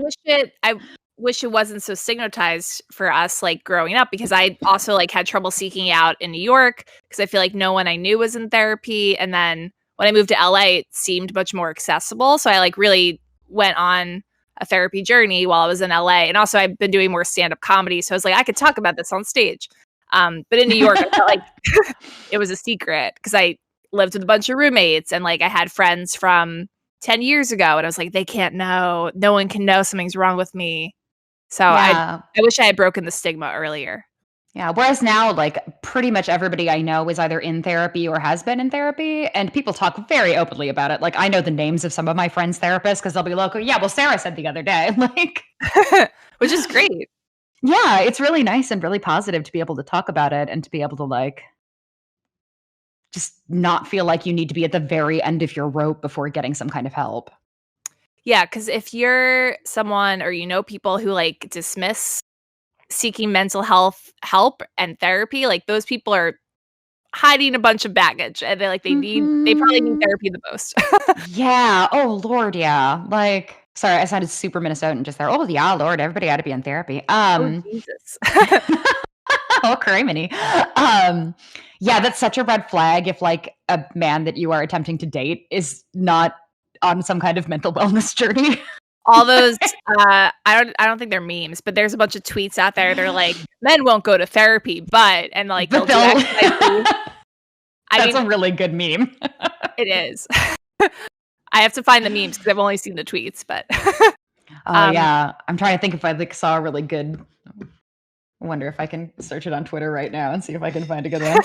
wish it wasn't so stigmatized for us, like, growing up, because I also, like, had trouble seeking out in New York because I feel like no one I knew was in therapy, and then when I moved to LA, it seemed much more accessible, so I, like, really went on a therapy journey while I was in LA, and also I've been doing more stand-up comedy, so I was like, "I could talk about this on stage." But in New York, I felt like it was a secret because I lived with a bunch of roommates, and, like, I had friends from 10 years ago, and I was like, "They can't know. No one can know something's wrong with me." So
Yeah.
I wish I had broken the stigma earlier.
Yeah. Whereas now, like pretty much everybody I know is either in therapy or has been in therapy, and people talk very openly about it. Like I know the names of some of my friends' therapists because they'll be like, "Oh, yeah, well, Sarah said the other day." Like,
Which is great.
yeah, it's really nice and really positive to be able to talk about it and to be able to like just not feel like you need to be at the very end of your rope before getting some kind of help.
Yeah, because if you're someone or you know people who, like, dismiss seeking mental health help and therapy, like, those people are hiding a bunch of baggage, and they probably need
Mhm.
therapy the most.
Yeah. Oh, Lord. Yeah. Like, sorry, I sounded super Minnesotan just there. Oh, yeah, Lord, everybody ought to be in therapy.
Oh, Jesus.
Oh, criminy. Um, yeah, that's such a red flag if like a man that you are attempting to date is not on some kind of mental wellness journey.
All those, I don't think they're memes, but there's a bunch of tweets out there, they're like, "Men won't go to therapy, but," and, like,
But
they'll do
they'll
X, Y, Z. I
that's
mean,
a really good meme.
it is. I have to find the memes because 'cause I've only seen the tweets, but,
Oh,
um,
yeah. I'm trying to think if I like saw a really good I wonder if I can search it on Twitter right now and see if I can find a good one.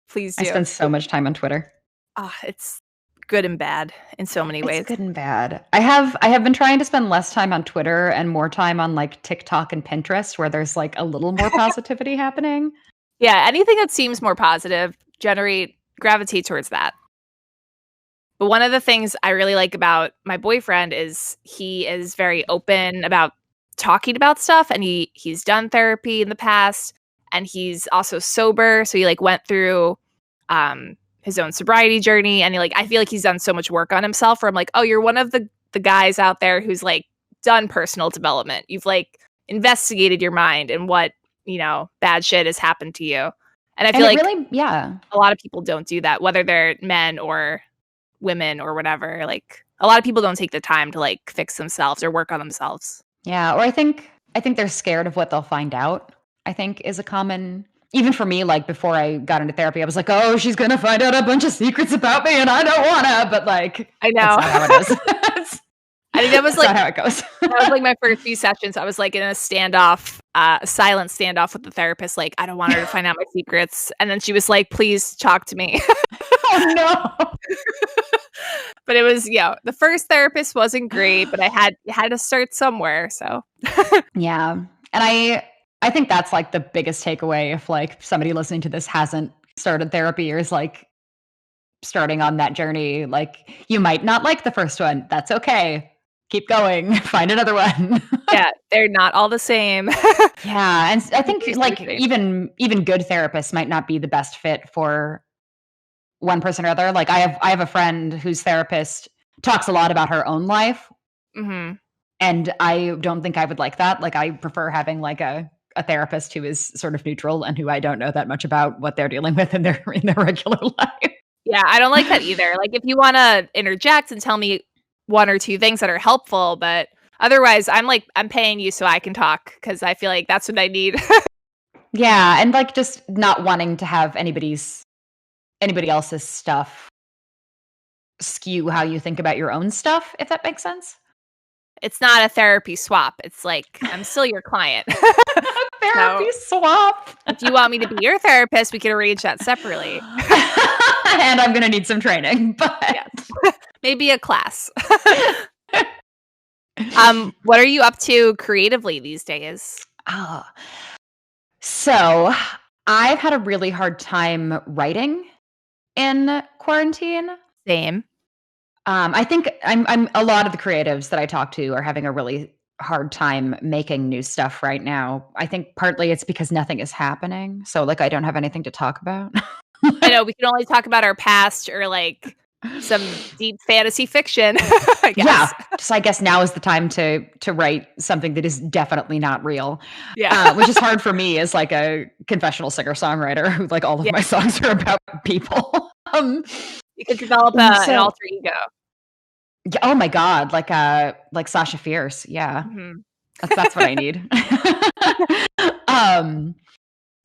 please
I
do.
spend so much time on Twitter.
It's good and bad in so many
It's
ways.
good and bad. I have been trying to spend less time on Twitter and more time on like TikTok and Pinterest where there's like a little more positivity happening.
Yeah, anything that seems more positive, gravitate towards that. But one of the things I really like about my boyfriend is he is very open about talking about stuff, and he's done therapy in the past, and he's also sober, so he, like, went through his own sobriety journey, and I feel like he's done so much work on himself where I'm like, "Oh, you're one of the guys out there who's, like, done personal development. You've, like, investigated your mind and what, bad shit has happened to you." And I
And
feel
it
like
really yeah.
a lot of people don't do that, whether they're men or women or whatever. Like, a lot of people don't take the time to, like, fix themselves or work on themselves.
Yeah, or I think they're scared of what they'll find out, I think is a common even for me, like before I got into therapy, I was like, "Oh, she's gonna find out a bunch of secrets about me and I don't wanna," but like,
I
that's
know.
not how it is. That's
I think that was,
that's not
like
how it goes.
my first few sessions. I was, like, in a standoff, a silent standoff with the therapist, like, I don't want her to find out my secrets, and then she was like, "Please talk to me."
Oh, no.
But it was the first therapist wasn't great, but I had to start somewhere, so
Yeah, and I think that's, like, the biggest takeaway if, like, somebody listening to this hasn't started therapy or is, like, starting on that journey, like, you might not like the first one, that's okay. Keep going, find another one.
yeah, they're not all the same.
Yeah, and I think,
Deeply
like,
searching.
even good therapists might not be the best fit for one person or other, like, I have a friend whose therapist talks a lot about her own life,
Mhm.
and I don't think I would like that, like, I prefer having, like, a a therapist who is sort of neutral and who I don't know that much about what they're dealing with in their regular life.
Yeah, I don't like that either. Like, if you want to interject and tell me one or two things that are helpful, but otherwise, I'm paying you so I can talk because I feel like that's what I need.
Yeah, and like just not wanting to have anybody else's stuff skew how you think about your own stuff, if that makes sense.
It's not a therapy swap. It's like, I'm still your client.
Therapy swap.
If you want me to be your therapist, we can arrange that separately.
And I'm going to need some training, but
yes. Maybe a class. What are you up to creatively these days?
So I've had a really hard time writing in quarantine.
Same.
I think I'm a lot of the creatives that I talk to are having a really hard time making new stuff right now. I think partly it's because nothing is happening. So like I don't have anything to talk about.
I know we can only talk about our past or like some deep fantasy fiction, I guess.
Yeah. So I guess now is the time to write something that is definitely not real.
Yeah.
Which is hard for me as like a confessional singer-songwriter who like all of my songs are about people.
You could develop an alter ego.
Yeah, oh my God, like Sasha Fierce. Yeah.
Mm-hmm.
That's what I need.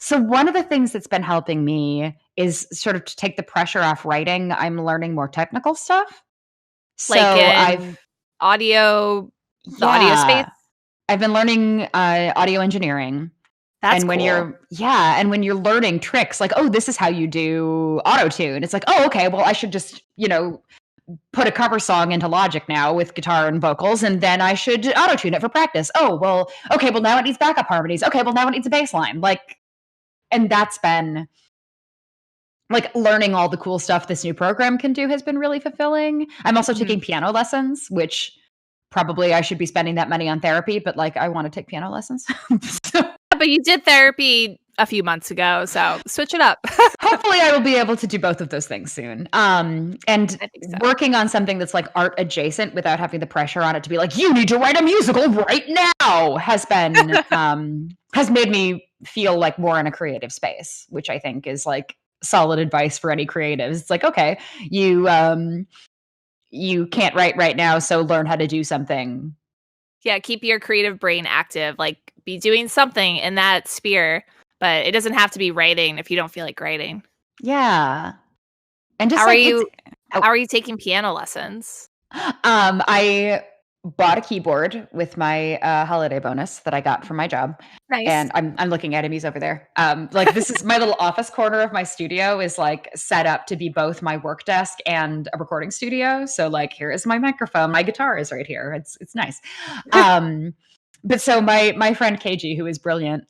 So one of the things that's been helping me is sort of to take the pressure off writing. I'm learning more technical stuff. So
Like audio space.
I've been learning audio engineering.
That's
and when
cool.
you're learning tricks, like, oh, this is how you do auto-tune. It's like, oh, okay, well, I should just, put a cover song into Logic now with guitar and vocals, and then I should auto-tune it for practice. Oh, well, okay, well, now it needs backup harmonies. Okay, well, now it needs a bass line. And that's been, like, learning all the cool stuff this new program can do has been really fulfilling. I'm also taking piano lessons, which probably I should be spending that money on therapy, but, like, I want to take piano lessons.
But you did therapy a few months ago, so switch it up.
Hopefully I will be able to do both of those things soon. And working on something that's like art adjacent without having the pressure on it to be like, you need to write a musical right now has been, has made me feel like more in a creative space, which I think is like solid advice for any creatives. It's like, okay, you can't write right now, so learn how to do something.
Yeah, keep your creative brain active, like be doing something in that sphere, but it doesn't have to be writing if you don't feel like writing.
Yeah. And just
how are you taking piano lessons?
I bought a keyboard with my holiday bonus that I got from my job.
Nice.
And I'm looking at him. He's over there. Like this is my little office corner of my studio is like set up to be both my work desk and a recording studio. So like here is my microphone. My guitar is right here. It's nice. But so my friend KG, who is brilliant,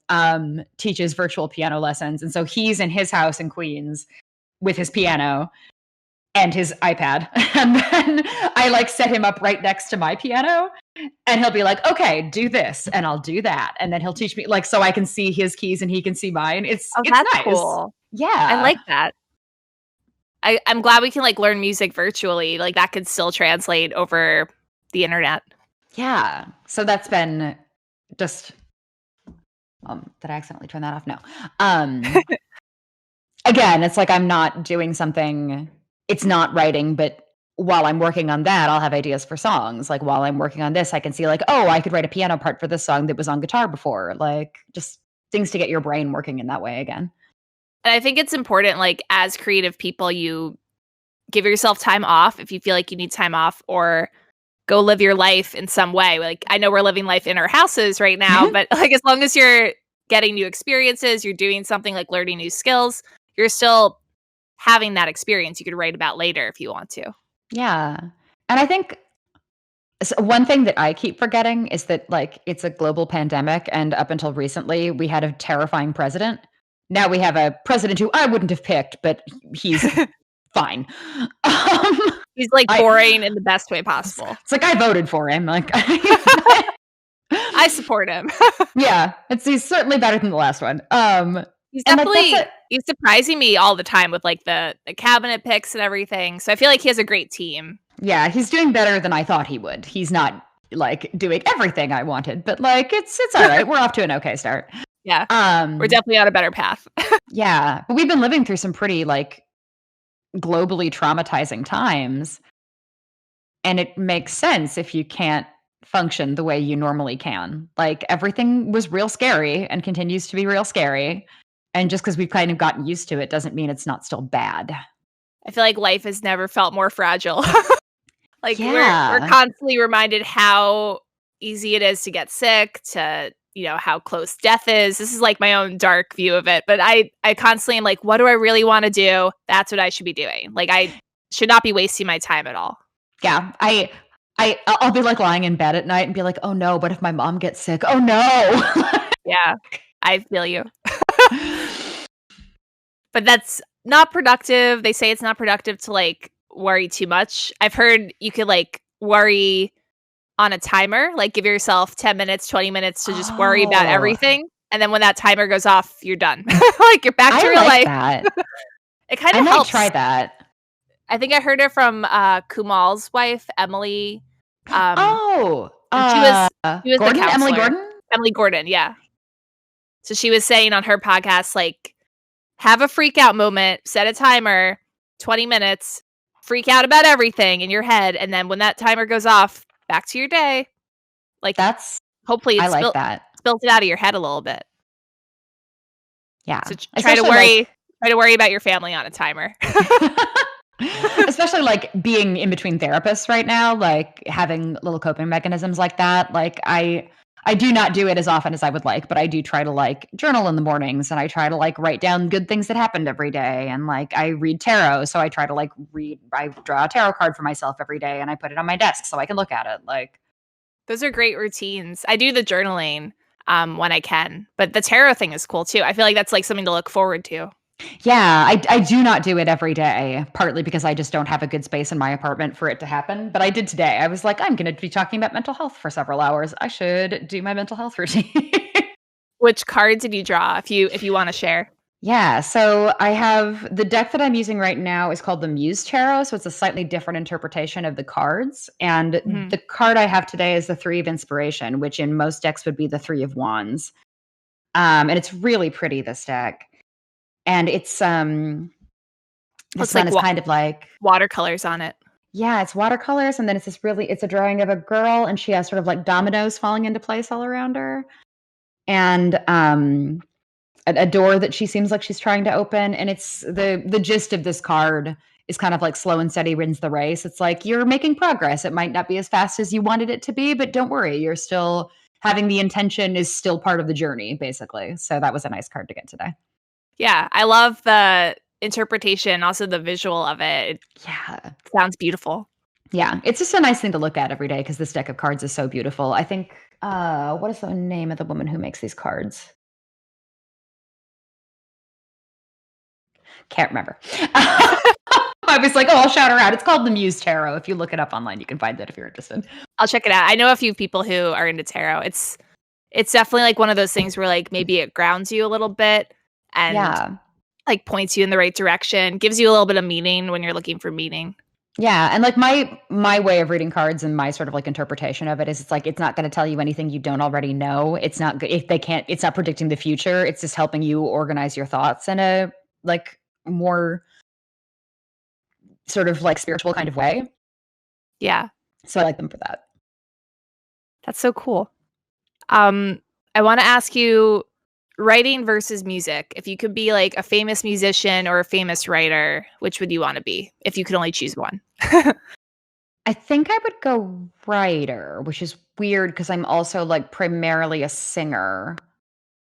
teaches virtual piano lessons. And so he's in his house in Queens with his piano and his iPad. And then I like set him up right next to my piano and he'll be like, okay, do this. And I'll do that. And then he'll teach me like, so I can see his keys and he can see mine. It's
that's
nice.
Cool.
Yeah.
I like that. I'm glad we can like learn music virtually. Like that could still translate over the internet.
Yeah. So that's been just, did I accidentally turn that off? No. Again, it's like, I'm not doing something, it's not writing, but while I'm working on that, I'll have ideas for songs. Like while I'm working on this, I can see like, oh, I could write a piano part for this song that was on guitar before. Like just things to get your brain working in that way again.
And I think it's important, like as creative people, you give yourself time off if you feel like you need time off, or go live your life in some way. Like I know we're living life in our houses right now, but like as long as you're getting new experiences, you're doing something like learning new skills, you're still having that experience you could write about later if you want to.
Yeah. And I think one thing that I keep forgetting is that like it's a global pandemic, and up until recently we had a terrifying president. Now we have a president who I wouldn't have picked, but he's fine.
He's like boring in the best way possible.
It's like I voted for him. Like
I support him.
Yeah, he's certainly better than the last one.
He's definitely he's surprising me all the time with like the cabinet picks and everything. So I feel like he has a great team.
Yeah, he's doing better than I thought he would. He's not like doing everything I wanted, but like it's all right. We're off to an okay start.
Yeah. We're definitely on a better path.
Yeah. But we've been living through some pretty like globally traumatizing times. And it makes sense if you can't function the way you normally can. Like everything was real scary and continues to be real scary. And just because we've kind of gotten used to it doesn't mean it's not still bad.
I feel like life has never felt more fragile. Like
Yeah.
we're constantly reminded how easy it is to get sick, to, you know, how close death is. This is like my own dark view of it, but I constantly am like, what do I really want to do? That's what I should be doing. Like I should not be wasting my time at all.
Yeah. I'll be like lying in bed at night and be like, oh no, but if my mom gets sick, oh no.
Yeah, I feel you. But that's not productive. They say it's not productive to like worry too much. I've heard you could like worry on a timer, like give yourself 10 minutes, 20 minutes to just worry about everything. And then when that timer goes off, you're done. Like you're back to real life.
That.
It kind of
might
helps.
Try that.
I think I heard it from Kumal's wife, Emily.
She was
Gordon, the
Emily Gordon?
Emily Gordon, yeah. So she was saying on her podcast, like, have a freak out moment, set a timer, 20 minutes, freak out about everything in your head, and then when that timer goes off, back to your day. Like hopefully
I like that.
Spilt it out of your head a little bit.
Yeah.
So try to worry about your family on a timer.
Especially like being in between therapists right now, like having little coping mechanisms like that. Like I do not do it as often as I would like, but I do try to like journal in the mornings, and I try to like write down good things that happened every day. And like I read tarot, so I try to like I draw a tarot card for myself every day and I put it on my desk so I can look at it. Like
those are great routines. I do the journaling when I can, but the tarot thing is cool too. I feel like that's like something to look forward to.
Yeah, I do not do it every day, partly because I just don't have a good space in my apartment for it to happen. But I did today. I was like, I'm going to be talking about mental health for several hours. I should do my mental health routine.
Which card did you draw, if you want to share?
Yeah, so I have the deck that I'm using right now is called the Muse Tarot. So it's a slightly different interpretation of the cards. And the card I have today is the Three of Inspiration, which in most decks would be the Three of Wands. And it's really pretty, this deck. And it's this one is kind of like
watercolors on it.
Yeah, it's watercolors, and then it's a drawing of a girl, and she has sort of like dominoes falling into place all around her, and a door that she seems like she's trying to open. And it's the gist of this card is kind of like slow and steady wins the race. It's like you're making progress. It might not be as fast as you wanted it to be, but don't worry, you're still having the intention is still part of the journey, basically. So that was a nice card to get today.
Yeah, I love the interpretation, also the visual of it.
It
sounds beautiful.
Yeah, it's just a nice thing to look at every day because this deck of cards is so beautiful. I think, what is the name of the woman who makes these cards? Can't remember. I was like, I'll shout her out. It's called the Muse Tarot. If you look it up online, you can find it if you're interested.
I'll check it out. I know a few people who are into tarot. It's definitely like one of those things where like maybe it grounds you a little bit and like points you in the right direction, gives you a little bit of meaning when you're looking for meaning.
Yeah, and like my way of reading cards and my sort of like interpretation of it is it's like it's not going to tell you anything you don't already know. It's not it's not predicting the future. It's just helping you organize your thoughts in a like more sort of like spiritual kind of way.
Yeah.
So I like them for that.
That's so cool. I want to ask you, writing versus music. If you could be like a famous musician or a famous writer, which would you want to be if you could only choose one?
I think I would go writer, which is weird because I'm also like primarily a singer.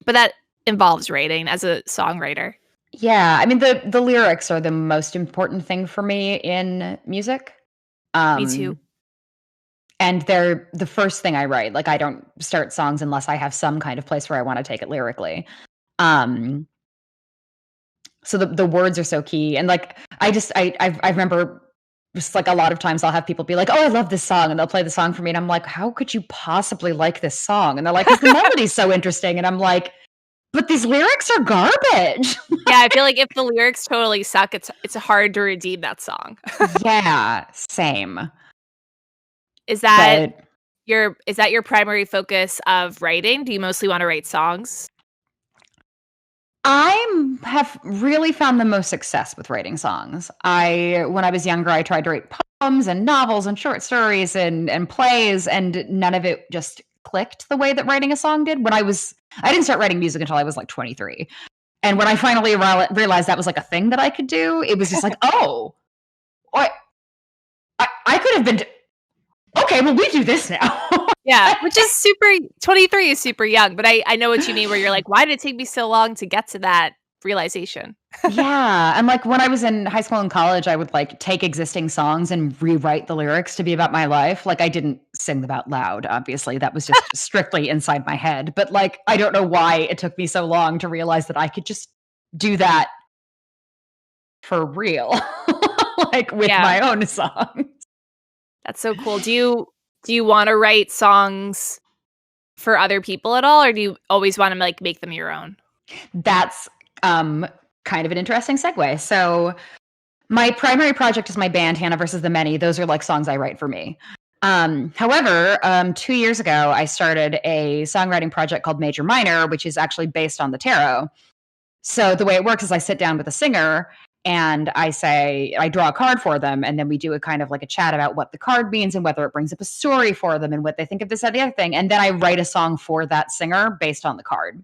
But that involves writing as a songwriter.
Yeah, I mean the lyrics are the most important thing for me in music.
Me too.
And they're the first thing I write. Like I don't start songs unless I have some kind of place where I want to take it lyrically. So the words are so key. And like I remember just like a lot of times I'll have people be like, "Oh, I love this song," and they'll play the song for me, and I'm like, "How could you possibly like this song?" And they're like, "'Cause the melody's so interesting," and I'm like, "But these lyrics are garbage."
Yeah, I feel like if the lyrics totally suck, it's hard to redeem that song.
Yeah, same.
Is that your primary focus of writing? Do you mostly want to write songs?
I have really found the most success with writing songs. When I was younger, I tried to write poems and novels and short stories and plays, and none of it just clicked the way that writing a song did. I didn't start writing music until I was like 23. And when I finally realized that was like a thing that I could do, it was just like, oh, I could have been, okay, well, we do this now.
Yeah, which is 23 is super young, but I know what you mean where you're like, why did it take me so long to get to that realization?
Yeah. And like when I was in high school and college, I would like take existing songs and rewrite the lyrics to be about my life. Like I didn't sing them out loud, obviously. That was just strictly inside my head. But like, I don't know why it took me so long to realize that I could just do that for real, like with my own songs.
That's so cool. Do you want to write songs for other people at all, or do you always want to like make them your own?
That's kind of an interesting segue. So my primary project is my band, Hannah versus the Many. Those are like songs I write for me. However, 2 years ago, I started a songwriting project called Major Minor, which is actually based on the tarot. So the way it works is I sit down with a singer and I draw a card for them, and then we do a kind of like a chat about what the card means and whether it brings up a story for them and what they think of this or the other thing. And then I write a song for that singer based on the card.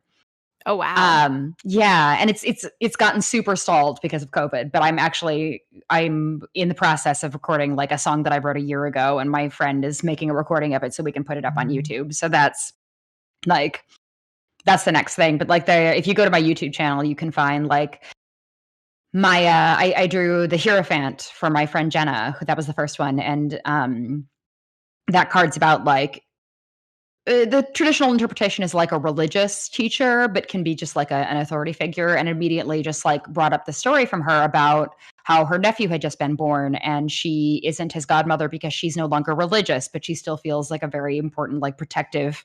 Oh wow.
Yeah, and it's gotten super stalled because of COVID, but I'm in the process of recording like a song that I wrote a year ago, and my friend is making a recording of it so we can put it up on YouTube. So that's the next thing. But like if you go to my YouTube channel, you can find like my I drew the Hierophant for my friend Jenna. That was the first one, and that card's about like the traditional interpretation is like a religious teacher, but can be just like an authority figure, and immediately just like brought up the story from her about how her nephew had just been born and she isn't his godmother because she's no longer religious, but she still feels like a very important, like protective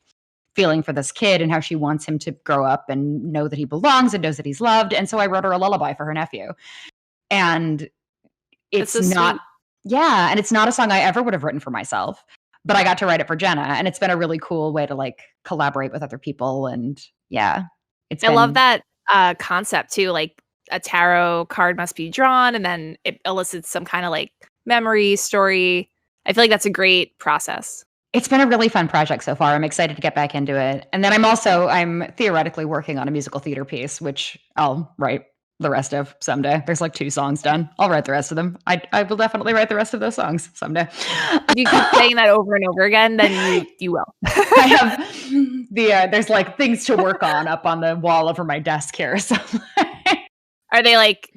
feeling for this kid, and how she wants him to grow up and know that he belongs and knows that he's loved. And so I wrote her a lullaby for her nephew. And it's not, yeah, and it's not a song I ever would have written for myself, but I got to write it for Jenna, and it's been a really cool way to like collaborate with other people. And yeah,
I love that concept too. Like a tarot card must be drawn, and then it elicits some kind of like memory story. I feel like that's a great process.
It's been a really fun project so far. I'm excited to get back into it. And then I'm theoretically working on a musical theater piece, which I'll write the rest of someday. There's like 2 songs done. I'll write the rest of them. I will definitely write the rest of those songs someday.
If you keep saying that over and over again, then you will.
I have there's like things to work on up on the wall over my desk here. So
are they like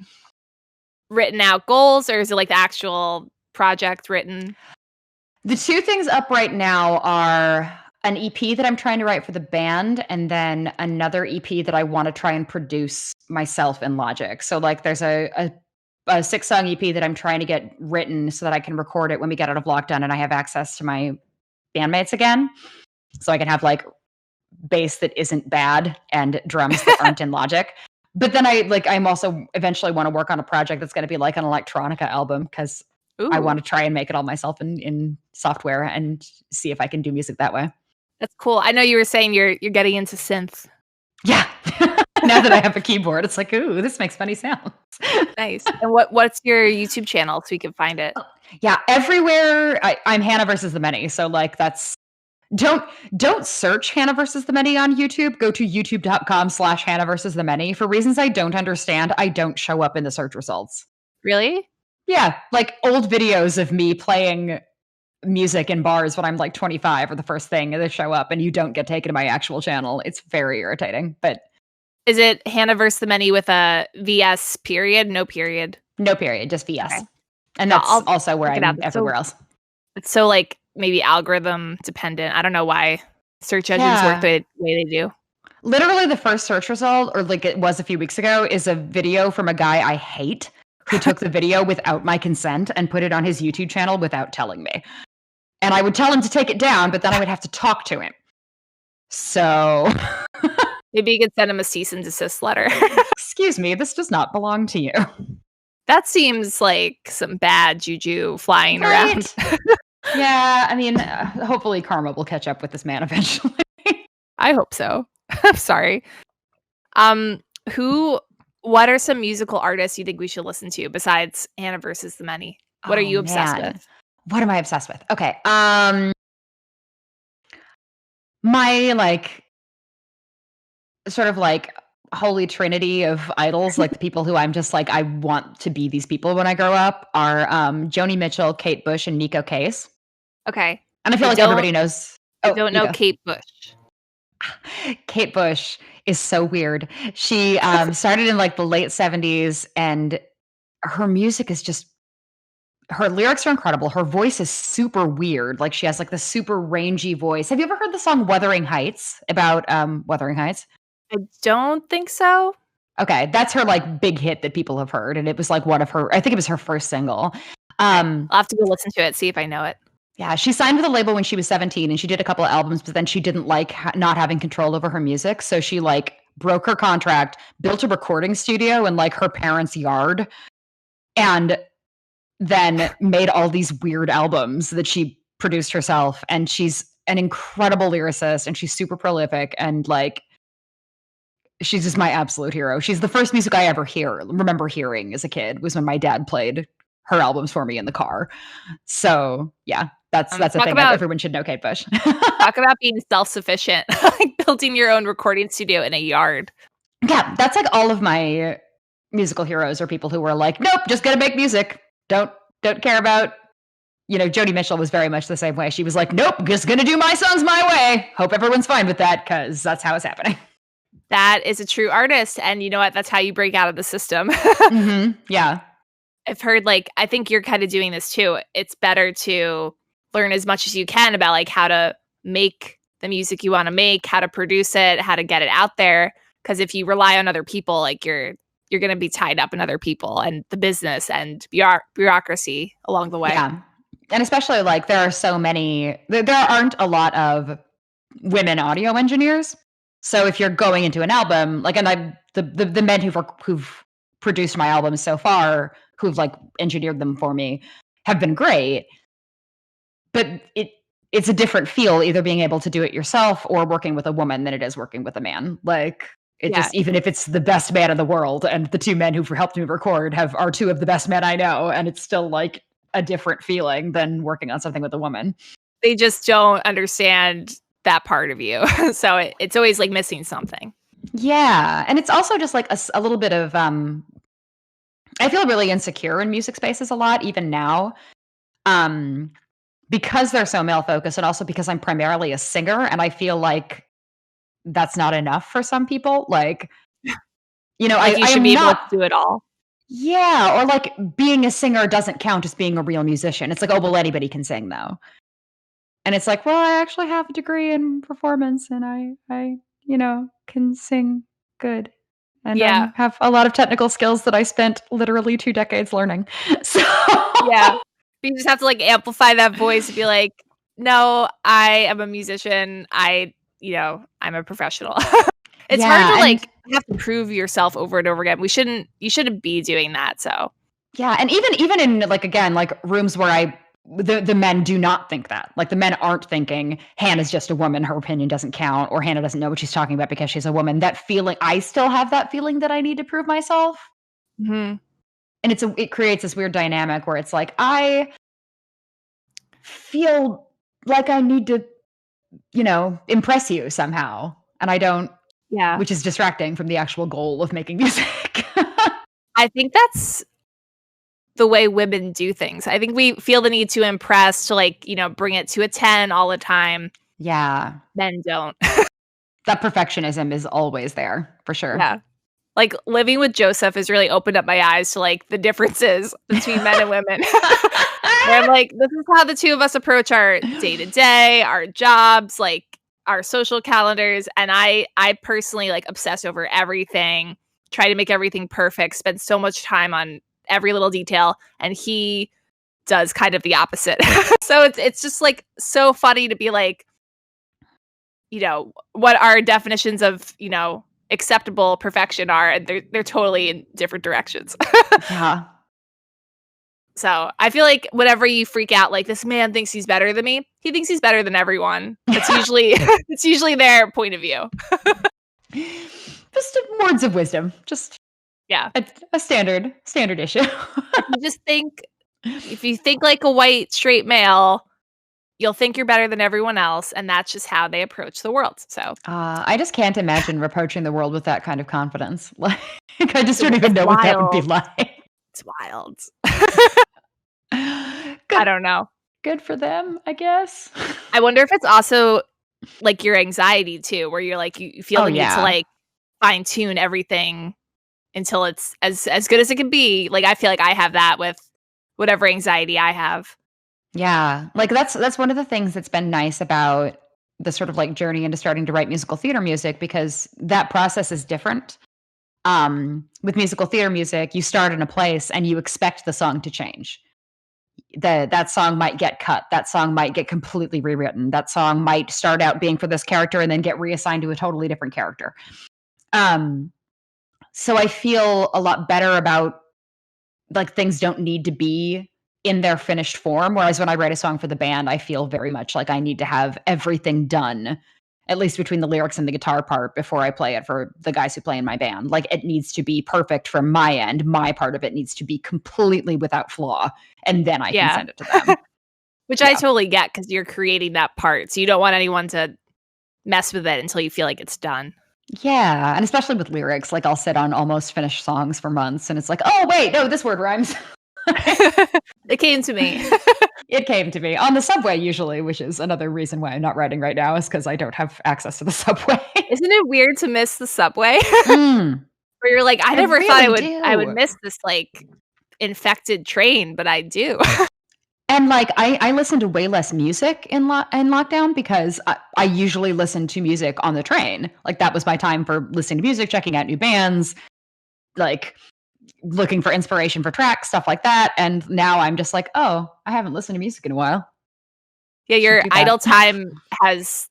written out goals, or is it like the actual project written?
The 2 things up right now are an EP that I'm trying to write for the band, and then another EP that I want to try and produce myself in Logic. So like there's a 6-song EP that I'm trying to get written so that I can record it when we get out of lockdown and I have access to my bandmates again. So I can have like bass that isn't bad and drums that aren't in Logic. But then I'm also eventually want to work on a project that's going to be like an electronica album, because I want to try and make it all myself in software and see if I can do music that way.
That's cool. I know you were saying you're getting into synth.
Yeah. Now that I have a keyboard, it's like, ooh, this makes funny sounds.
Nice. And what's your YouTube channel so we can find it?
Yeah, everywhere. I'm Hannah versus the Many. So like don't search Hannah versus the Many on YouTube. Go to youtube.com/Hannah versus the Many. For reasons I don't understand, I don't show up in the search results.
Really?
Yeah, like old videos of me playing music in bars when I'm like 25 are the first thing that show up, and you don't get taken to my actual channel. It's very irritating. But
is it Hannah versus the Many with a VS period? No period.
No period, just VS. Okay. And that's also where I'm everywhere else.
It's so like maybe algorithm dependent. I don't know why search engines work the way they do.
Literally the first search result, or like it was a few weeks ago, is a video from a guy I hate who took the video without my consent and put it on his YouTube channel without telling me. And I would tell him to take it down, but then I would have to talk to him. So
maybe you could send him a cease and desist letter.
Excuse me, this does not belong to you.
That seems like some bad juju flying around.
Yeah, I mean, hopefully karma will catch up with this man eventually.
I hope so. I'm sorry. What are some musical artists you think we should listen to besides Hannah versus the Many? What are you obsessed with?
What am I obsessed with? Okay. My like sort of like holy trinity of idols, like the people who I'm just like, I want to be these people when I grow up, are Joni Mitchell, Kate Bush, and Nico Case.
Okay.
And I feel like everybody knows.
I don't know Kate Bush.
Kate Bush is so weird. She started in like the late 70s, and her music is just, her lyrics are incredible. Her voice is super weird. Like she has like this super rangy voice. Have you ever heard the song Wuthering Heights, about Wuthering Heights?
I don't think so.
Okay, that's her like big hit that people have heard, and it was like one of her, I think it was her first single.
I'll have to go listen to it, see if I know it.
Yeah, she signed with a label when she was 17, and she did a couple of albums, but then she didn't like not having control over her music, so she like broke her contract, built a recording studio in like her parents' yard, and then made all these weird albums that she produced herself. And she's an incredible lyricist, and she's super prolific, and like she's just my absolute hero. She's the first music I ever remember hearing as a kid, was when my dad played her albums for me in the car. So yeah, that's a thing that everyone should know. Kate Bush.
Talk about being self-sufficient, like building your own recording studio in a yard.
Yeah, that's like all of my musical heroes are people who were like, nope, just gonna make music. Don't care about, Joni Mitchell was very much the same way. She was like, nope, just gonna do my songs my way. Hope everyone's fine with that, because that's how it's happening.
That is a true artist, and you know what? That's how you break out of the system.
Mm-hmm. Yeah.
I've heard, like, I think you're kind of doing this too. It's better to learn as much as you can about like how to make the music you want to make, how to produce it, how to get it out there. Because if you rely on other people, like you're going to be tied up in other people and the business and bureaucracy along the way.
Yeah. And especially like there aren't a lot of women audio engineers. So if you're going into an album, like, and the men who've produced my albums so far, who've like engineered them for me, have been great. But it's a different feel, either being able to do it yourself or working with a woman, than it is working with a man. Like just, even if it's the best man in the world, and the two men who've helped me record are two of the best men I know, and it's still like a different feeling than working on something with a woman.
They just don't understand that part of you. So it's always like missing something.
Yeah. And it's also just like a little bit of, I feel really insecure in music spaces a lot, even now. Because they're so male focused, and also because I'm primarily a singer, and I feel like that's not enough for some people. Like,
like you should be able to do it all.
Yeah. Or like being a singer doesn't count as being a real musician. It's like, oh, well, anybody can sing though. And it's like, well, I actually have a degree in performance, and I can sing good. And I have a lot of technical skills that I spent literally 2 decades learning. So
yeah. You just have to like amplify that voice and be like, no, I am a musician. I'm a professional. It's hard to like have to prove yourself over and over again. You shouldn't be doing that. So
yeah. And even in like, again, like rooms where the men do not think that, like the men aren't thinking Hannah's just a woman, her opinion doesn't count, or Hannah doesn't know what she's talking about because she's a woman. That feeling, I still have that feeling that I need to prove myself.
Mm-hmm.
And it creates this weird dynamic where it's like, I feel like I need to, impress you somehow. And I don't, which is distracting from the actual goal of making music.
I think that's the way women do things. I think we feel the need to impress, to like, bring it to a 10 all the time.
Yeah.
Men don't.
That perfectionism is always there, for sure.
Yeah. Like living with Joseph has really opened up my eyes to like the differences between men and women. And like, this is how the two of us approach our day to day, our jobs, like our social calendars. And I personally like obsess over everything, try to make everything perfect, spend so much time on every little detail. And he does kind of the opposite. So it's just like so funny to be like, what our definitions of, acceptable perfection are, and they're totally in different directions.
Yeah.
So I feel like whenever you freak out, like this man thinks he's better than me, he thinks he's better than everyone. It's usually their point of view.
Just words of wisdom. Just a standard issue.
You just think, if you think like a white straight male, you'll think you're better than everyone else, and that's just how they approach the world. So
I just can't imagine approaching the world with that kind of confidence. Like, I just don't even
it's
know what that would be
wild.
like.
It's wild.
Good,
I don't know.
good for them, I guess.
I wonder if it's also like your anxiety too, where you're like, you feel the need to like fine tune everything until it's as good as it can be. Like, I feel like I have that with whatever anxiety I have.
Yeah. Like that's one of the things that's been nice about the sort of like journey into starting to write musical theater music, because that process is different. With musical theater music, you start in a place and you expect the song to change. That song might get cut. That song might get completely rewritten. That song might start out being for this character and then get reassigned to a totally different character. So I feel a lot better about, like, things don't need to be in their finished form. Whereas when I write a song for the band, I feel very much like I need to have everything done, at least between the lyrics and the guitar part, before I play it for the guys who play in my band. Like, it needs to be perfect from my end. My part of it needs to be completely without flaw. And then I can send it to them.
Which I totally get, because you're creating that part. So you don't want anyone to mess with it until you feel like it's done.
Yeah. And especially with lyrics, like, I'll sit on almost finished songs for months and it's like, oh, wait, no, this word rhymes.
It came to me.
It came to me on the subway usually, which is another reason why I'm not writing right now, is because I don't have access to the subway.
Isn't it weird to miss the subway?
Where
you're like, I never
really
thought I would miss this like infected train, but I do.
And like, I listen to way less music in lockdown, because I usually listen to music on the train. Like, that was my time for listening to music, checking out new bands, like looking for inspiration for tracks, stuff like that. And now I'm just like, oh, I haven't listened to music in a while.
Yeah, your idle time has,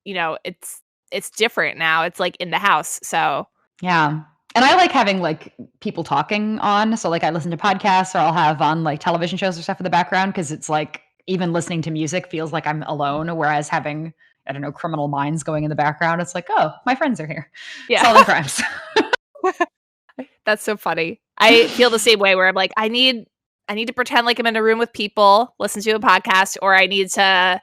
it's different now. It's like in the house. So
yeah. And I like having like people talking on. So like, I listen to podcasts, or I'll have on like television shows or stuff in the background, because it's like, even listening to music feels like I'm alone. Whereas having, I don't know, Criminal Minds going in the background, it's like, oh, my friends are here.
Yeah.
Solving crimes.
That's so funny. I feel the same way, where I'm like, I need to pretend like I'm in a room with people, listen to a podcast, or I need to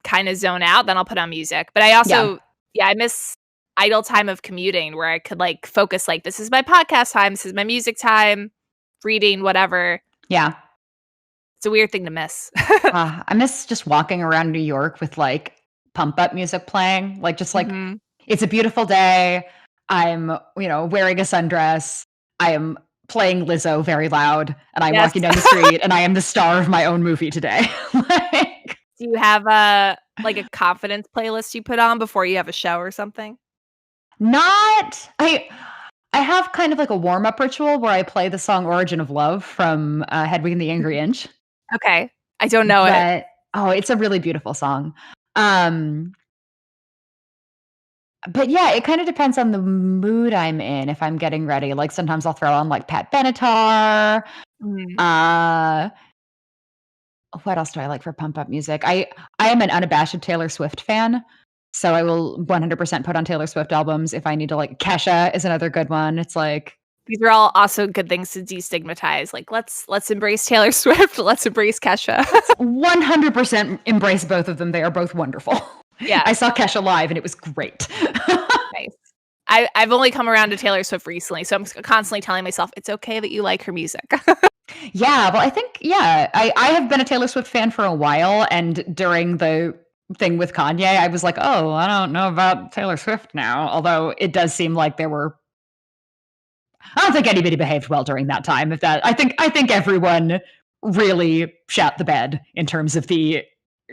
kind of zone out. Then I'll put on music. But I also, I miss idle time of commuting, where I could like focus, like, this is my podcast time, this is my music time, reading, whatever.
Yeah.
It's a weird thing to miss.
I miss just walking around New York with like pump up music playing, like, just like, it's a beautiful day. I'm, wearing a sundress. I am playing Lizzo very loud, and I'm walking down the street, and I am the star of my own movie today. Like,
do you have a confidence playlist you put on before you have a show or something?
I have kind of like a warm up ritual where I play the song "Origin of Love" from Hedwig and the Angry Inch.
Okay, I don't know it.
Oh, it's a really beautiful song. But yeah, it kind of depends on the mood I'm in. If I'm getting ready, like, sometimes I'll throw on like Pat Benatar. What else do I like for pump up music? I am an unabashed Taylor Swift fan, so I will 100% put on Taylor Swift albums if I need to. Like, Kesha is another good one. It's like,
these are all also good things to destigmatize. Like, let's embrace Taylor Swift. Let's embrace Kesha.
100% embrace both of them. They are both wonderful.
Yeah,
I saw Kesha live and it was great.
Nice. I've only come around to Taylor Swift recently, so I'm constantly telling myself it's okay that you like her music.
Yeah, well, I think, I have been a Taylor Swift fan for a while, and during the thing with Kanye, I was like, oh, I don't know about Taylor Swift now. Although it does seem like I don't think anybody behaved well during that time. I think everyone really shat the bed in terms of the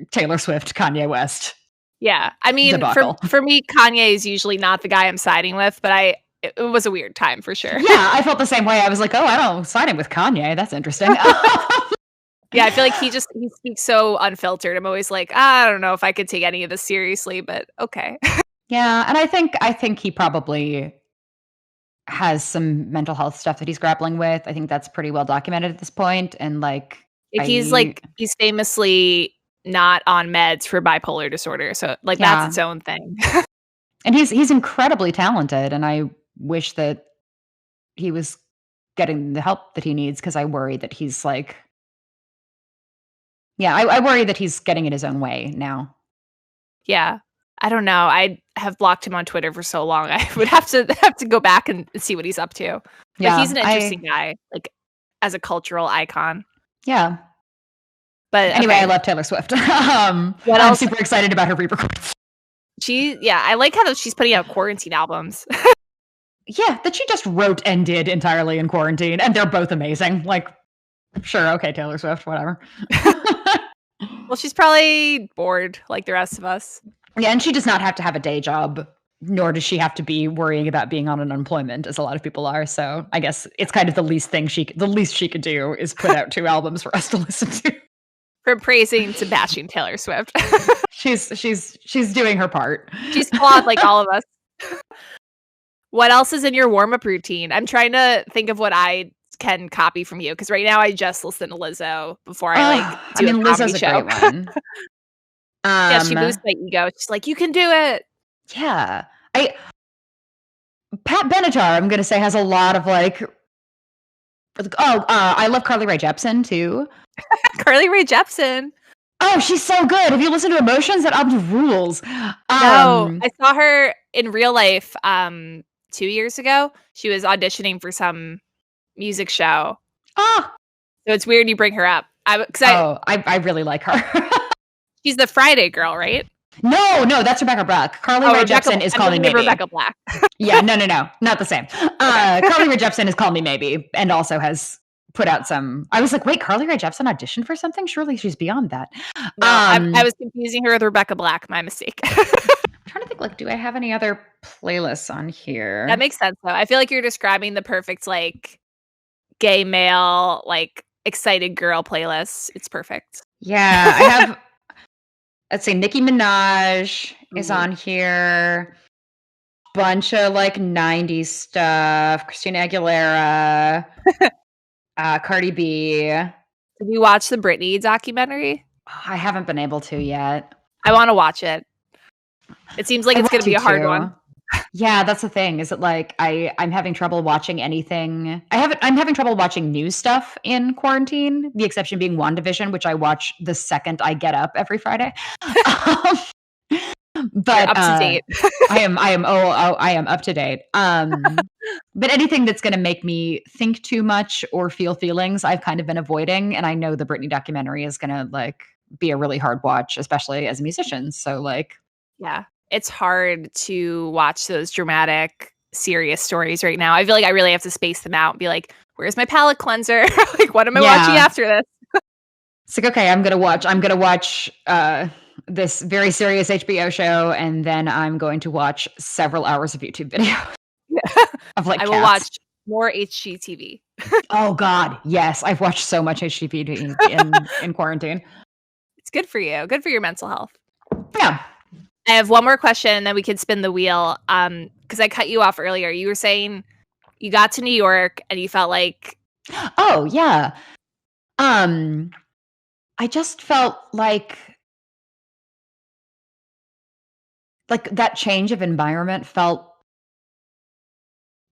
Taylor Swift, Kanye West.
Yeah, I mean, for me, Kanye is usually not the guy I'm siding with, but it was a weird time for sure.
Yeah, I felt the same way. I was like, oh, I don't siding with Kanye. That's interesting.
Yeah, I feel like he speaks so unfiltered. I'm always like, I don't know if I could take any of this seriously, but okay.
Yeah, and I think he probably has some mental health stuff that he's grappling with. I think that's pretty well documented at this point. And like,
he's famously not on meds for bipolar disorder, so like, that's its own thing.
And he's incredibly talented, and I wish that he was getting the help that he needs, because I worry that he's like, yeah, I worry that he's getting in his own way now.
Yeah. I don't know. I have blocked him on Twitter for so long. I would have to go back and see what he's up to. But
Yeah,
he's an interesting guy, like as a cultural icon.
Yeah.
But
Anyway,
okay.
I love Taylor Swift.
What
I'm
else?
super excited about her re-records.
I like how she's putting out quarantine albums.
Yeah, that she just wrote and did entirely in quarantine, and they're both amazing. Like, sure, okay, Taylor Swift, whatever.
Well, she's probably bored like the rest of us.
Yeah, and she does not have to have a day job, nor does she have to be worrying about being on unemployment, as a lot of people are. So I guess it's kind of the least she could do is put out 2 albums for us to listen to.
From praising to bashing Taylor Swift.
She's doing her part.
She's flawed like all of us. What else is in your warm-up routine? I'm trying to think of what I can copy from you, because right now I just listen to Lizzo before I do a comedy
Lizzo's
show.
A great one.
Yeah, she boosts my ego. She's like, you can do it.
Yeah. Pat Benatar, I'm gonna say, has a lot of like, I love Carly Rae Jepsen too.
Carly Rae Jepsen.
Oh, she's so good. Have you listened to Emotions? That album rules.
No, I saw her in real life 2 years ago. She was auditioning for some music show.
Oh.
So it's weird you bring her up.
I really like her.
She's the Friday girl, right?
No, that's Rebecca Black. Carly Rae Jepsen is Call Me Maybe.
Rebecca Black.
Yeah, no, not the same. Carly Rae Jepsen is Call Me Maybe, and also has put out some. I was like, wait, Carly Rae Jepsen auditioned for something? Surely she's beyond that.
No, I was confusing her with Rebecca Black. My mistake.
I'm trying to think, like, do I have any other playlists on here?
That makes sense, though. I feel like you're describing the perfect, like, gay male, like, excited girl playlist. It's perfect.
Yeah, I have. Let's see, Nicki Minaj is on here. Bunch of like 90s stuff. Christina Aguilera. Cardi B.
Did you watch the Britney documentary?
I haven't been able to yet.
I want to watch it. It seems like it's going to be a hard one.
Yeah, that's the thing. Is it like I'm having trouble watching anything? I'm having trouble watching news stuff in quarantine. The exception being WandaVision, which I watch the second I get up every Friday. But
you're up to date.
I am up to date. But anything that's going to make me think too much or feel feelings, I've kind of been avoiding. And I know the Britney documentary is going to like be a really hard watch, especially as a musician. So like,
yeah, it's hard to watch those dramatic, serious stories right now. I feel like I really have to space them out and be like, where's my palate cleanser? Like, what am I watching after this?
It's like, okay, I'm gonna watch this very serious HBO show, and then I'm going to watch several hours of YouTube videos. Of like,
I will watch more HGTV.
Oh God, yes, I've watched so much HGTV in quarantine.
It's good for you. Good for your mental health.
Yeah.
I have one more question, and then we can spin the wheel. Because I cut you off earlier. You were saying you got to New York and you felt like,
oh yeah, I just felt like that change of environment felt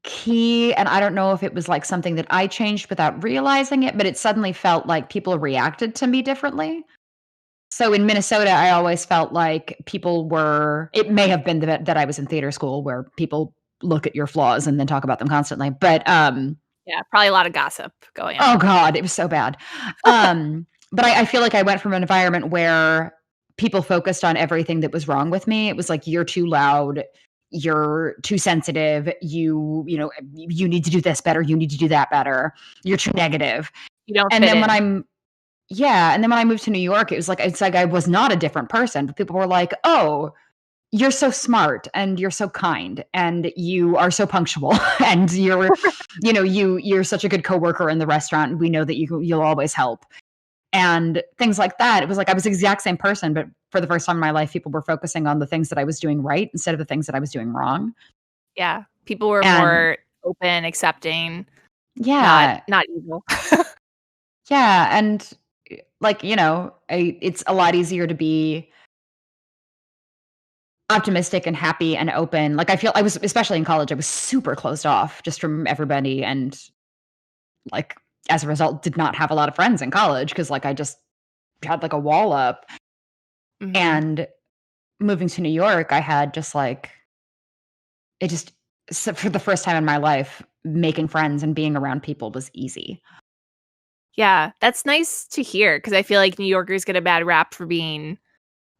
key, and I don't know if it was like something that I changed without realizing it, but it suddenly felt like people reacted to me differently. So in Minnesota, I always felt like people were, it may have been that I was in theater school where people look at your flaws and then talk about them constantly. But
yeah, probably a lot of gossip going on.
Oh God, it was so bad. But I feel like I went from an environment where people focused on everything that was wrong with me. It was like, you're too loud, you're too sensitive, you need to do this better, you need to do that better, you're too negative.
You don't
and
fit
then
in.
when I moved to New York, it's like I was not a different person, but people were like, "Oh, you're so smart and you're so kind and you are so punctual and you're you're such a good coworker in the restaurant, and we know that you'll always help." And things like that. It was like I was the exact same person, but for the first time in my life, people were focusing on the things that I was doing right instead of the things that I was doing wrong.
Yeah. People were more open, accepting.
Yeah.
Not evil.
Yeah. And like, it's a lot easier to be optimistic and happy and open. Like I was, especially in college, I was super closed off just from everybody, and like as a result did not have a lot of friends in college because like I just had like a wall up.
Mhm.
And moving to New York, I had just like it just so for the first time in my life, making friends and being around people was easy.
Yeah, that's nice to hear because I feel like New Yorkers get a bad rap for being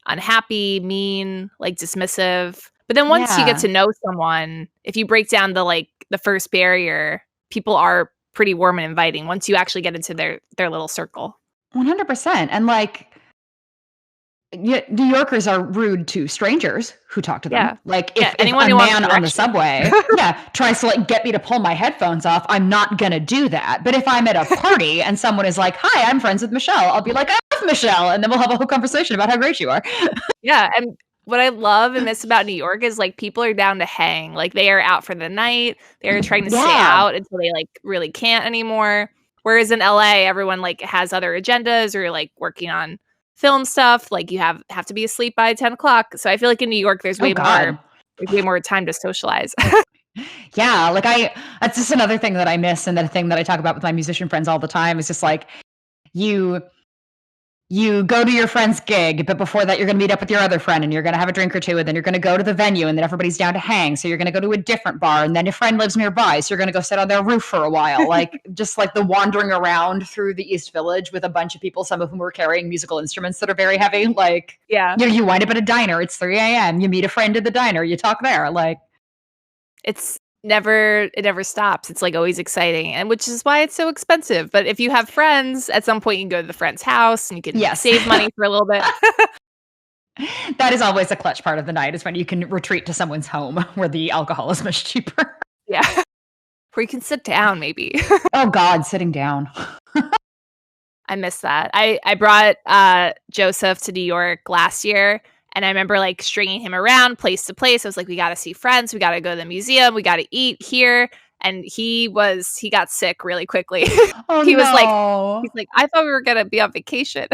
unhappy, mean, like dismissive. But then once you get
Yeah.
to know someone, if you break down the first barrier, people are pretty warm and inviting once you actually get into their little circle.
100%. And like New Yorkers are rude to strangers who talk to them.
Yeah.
Like
Yeah,
if
anyone
a
who wants
man on the
directions.
subway, tries to like get me to pull my headphones off, I'm not gonna do that. But if I'm at a party and someone is like, "Hi, I'm friends with Michelle," I'll be like, "I love Michelle," and then we'll have a whole conversation about how great you are.
Yeah, and what I love and miss about New York is like people are down to hang. Like they are out for the night. They're trying to stay
Yeah.
out until they like really can't anymore. Whereas in LA, everyone like has other agendas or like working on film stuff. Like you have to be asleep by 10 o'clock. So I feel like in New York there's
Oh God.
way more time to socialize.
Yeah, like that's just another thing that I miss, and that thing that I talk about with my musician friends all the time is just like you go to your friend's gig, but before that, you're going to meet up with your other friend and you're going to have a drink or two, and then you're going to go to the venue, and then everybody's down to hang. So you're going to go to a different bar, and then your friend lives nearby. So you're going to go sit on their roof for a while. Like just like the wandering around through the East Village with a bunch of people, some of whom are carrying musical instruments that are very heavy. Like,
Yeah.
you wind up at a diner. It's 3 a.m. You meet a friend at the diner. You talk there. Like,
It never stops. It's like always exciting, and which is why it's so expensive. But if you have friends, at some point you can go to the friend's house and you can
Yes.
save money for a little bit.
That is always a clutch part of the night, is when you can retreat to someone's home where the alcohol is much cheaper.
Yeah. Where you can sit down maybe.
Oh God, sitting down.
I miss that. I brought Joseph to New York last year, and I remember like stringing him around place to place. I was like, we got to see friends, we got to go to the museum, we got to eat here. And he got sick really quickly.
Oh
He was
no.
he's like, I thought we were gonna be on vacation.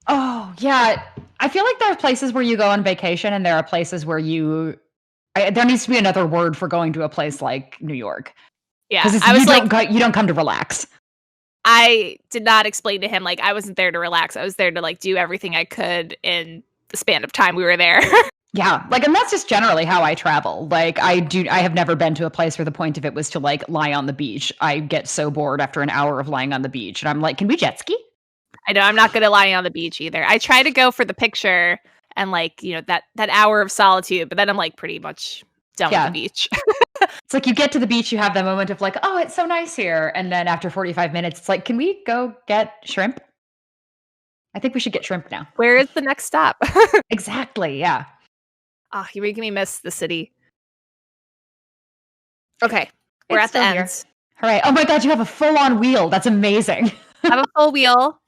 Oh yeah. I feel like there are places where you go on vacation, and there are places where there needs to be another word for going to a place like New York.
Yeah,
Because
I was
you don't come to relax.
I did not explain to him like I wasn't there to relax. I was there to like do everything I could in the span of time we were there.
Yeah, like, and that's just generally how I travel. Like, I have never been to a place where the point of it was to like lie on the beach. I get so bored after an hour of lying on the beach, and I'm like, can we jet ski?
I know I'm not good at lying on the beach either. I try to go for the picture and like, that hour of solitude, but then I'm like pretty much done with the beach.
It's like you get to the beach, you have that moment of like, oh, it's so nice here. And then after 45 minutes, it's like, can we go get shrimp? I think we should get shrimp now.
Where is the next stop?
Exactly. Yeah.
Oh, you're making me miss the city. Okay. We're
It's
at the
still here.
end.
Hooray. Oh my God, you have a full-on wheel. That's amazing.
I have a full wheel.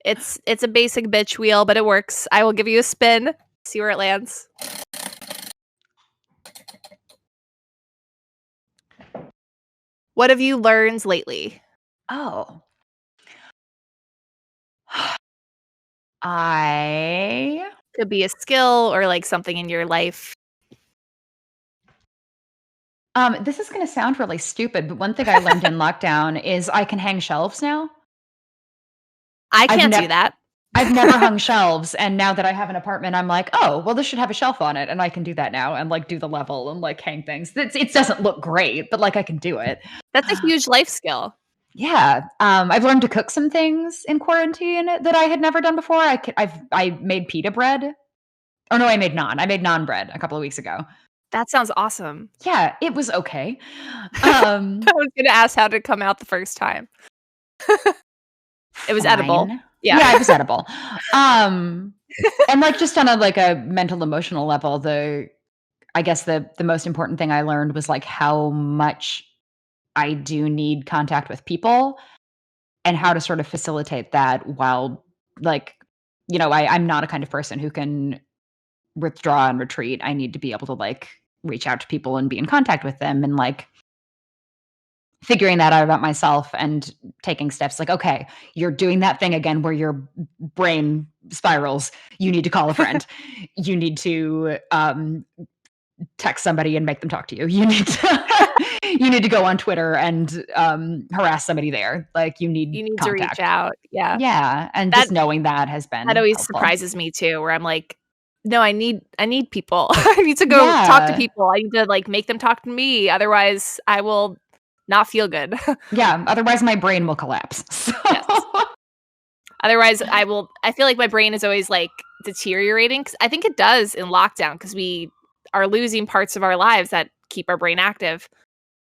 It's a basic bitch wheel, but it works. I will give you a spin. See where it lands. What have you learned lately?
Oh.
Could be a skill or like something in your life.
This is going to sound really stupid, but one thing I learned in lockdown is I can hang shelves now.
I can't do that.
I've never hung shelves, and now that I have an apartment, I'm like, oh, well, this should have a shelf on it, and I can do that now, and like do the level and like hang things. It doesn't look great, but like I can do it.
That's a huge life skill.
Yeah, I've learned to cook some things in quarantine that I had never done before. I made pita bread. Oh no, I made naan. I made naan bread a couple of weeks ago.
That sounds awesome.
Yeah, it was okay.
I was going to ask how did it come out the first time. It was edible.
Yeah, it was edible. And like just on a mental emotional level, I guess the most important thing I learned was like how much I do need contact with people, and how to sort of facilitate that while like, I'm not a kind of person who can withdraw and retreat. I need to be able to like reach out to people and be in contact with them, and like figuring that out about myself and taking steps like, okay, you're doing that thing again where your brain spirals. You need to call a friend. You need to text somebody and make them talk to you. You need to go on Twitter and harass somebody there. Like you need
to reach out. Yeah.
Yeah. And just knowing that has been
that always
helpful.
Surprises me too, where I'm like, no, I need people. I need to go talk to people. I need to like make them talk to me. Otherwise I will not feel good.
Yeah. Otherwise my brain will collapse. So.
Yes. Otherwise I feel like my brain is always like deteriorating. 'Cause I think it does in lockdown because we are losing parts of our lives that keep our brain active.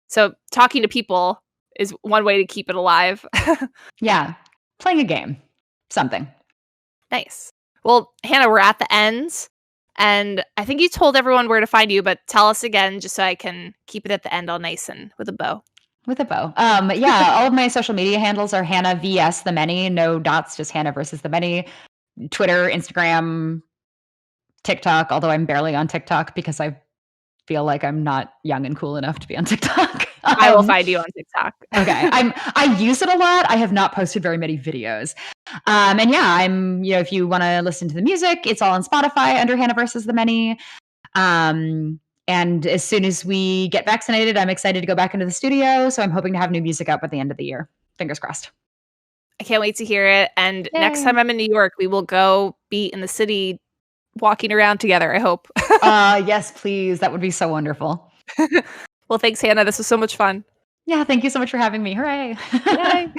So talking to people is one way to keep it alive.
Yeah. Playing a game. Something.
Nice. Well, Hannah, we're at the end. And I think you told everyone where to find you, but tell us again just so I can keep it at the end all nice and with a bow.
With a bow. Yeah, all of my social media handles are Hannah vs the many. No dots, just Hannah versus the many. Twitter, Instagram, TikTok, although I'm barely on TikTok because I feel like I'm not young and cool enough to be on TikTok.
I will find you on TikTok.
Okay. I use it a lot. I have not posted very many videos. And yeah, I'm, if you want to listen to the music, it's all on Spotify under Hannah versus the Many. And as soon as we get vaccinated, I'm excited to go back into the studio. So I'm hoping to have new music up at the end of the year. Fingers crossed.
I can't wait to hear it. And next time I'm in New York, we will go be in the city walking around together, I hope.
Yes, please. That would be so wonderful.
Well, thanks, Hannah. This was so much fun.
Yeah, thank you so much for having me. Hooray.
Yay.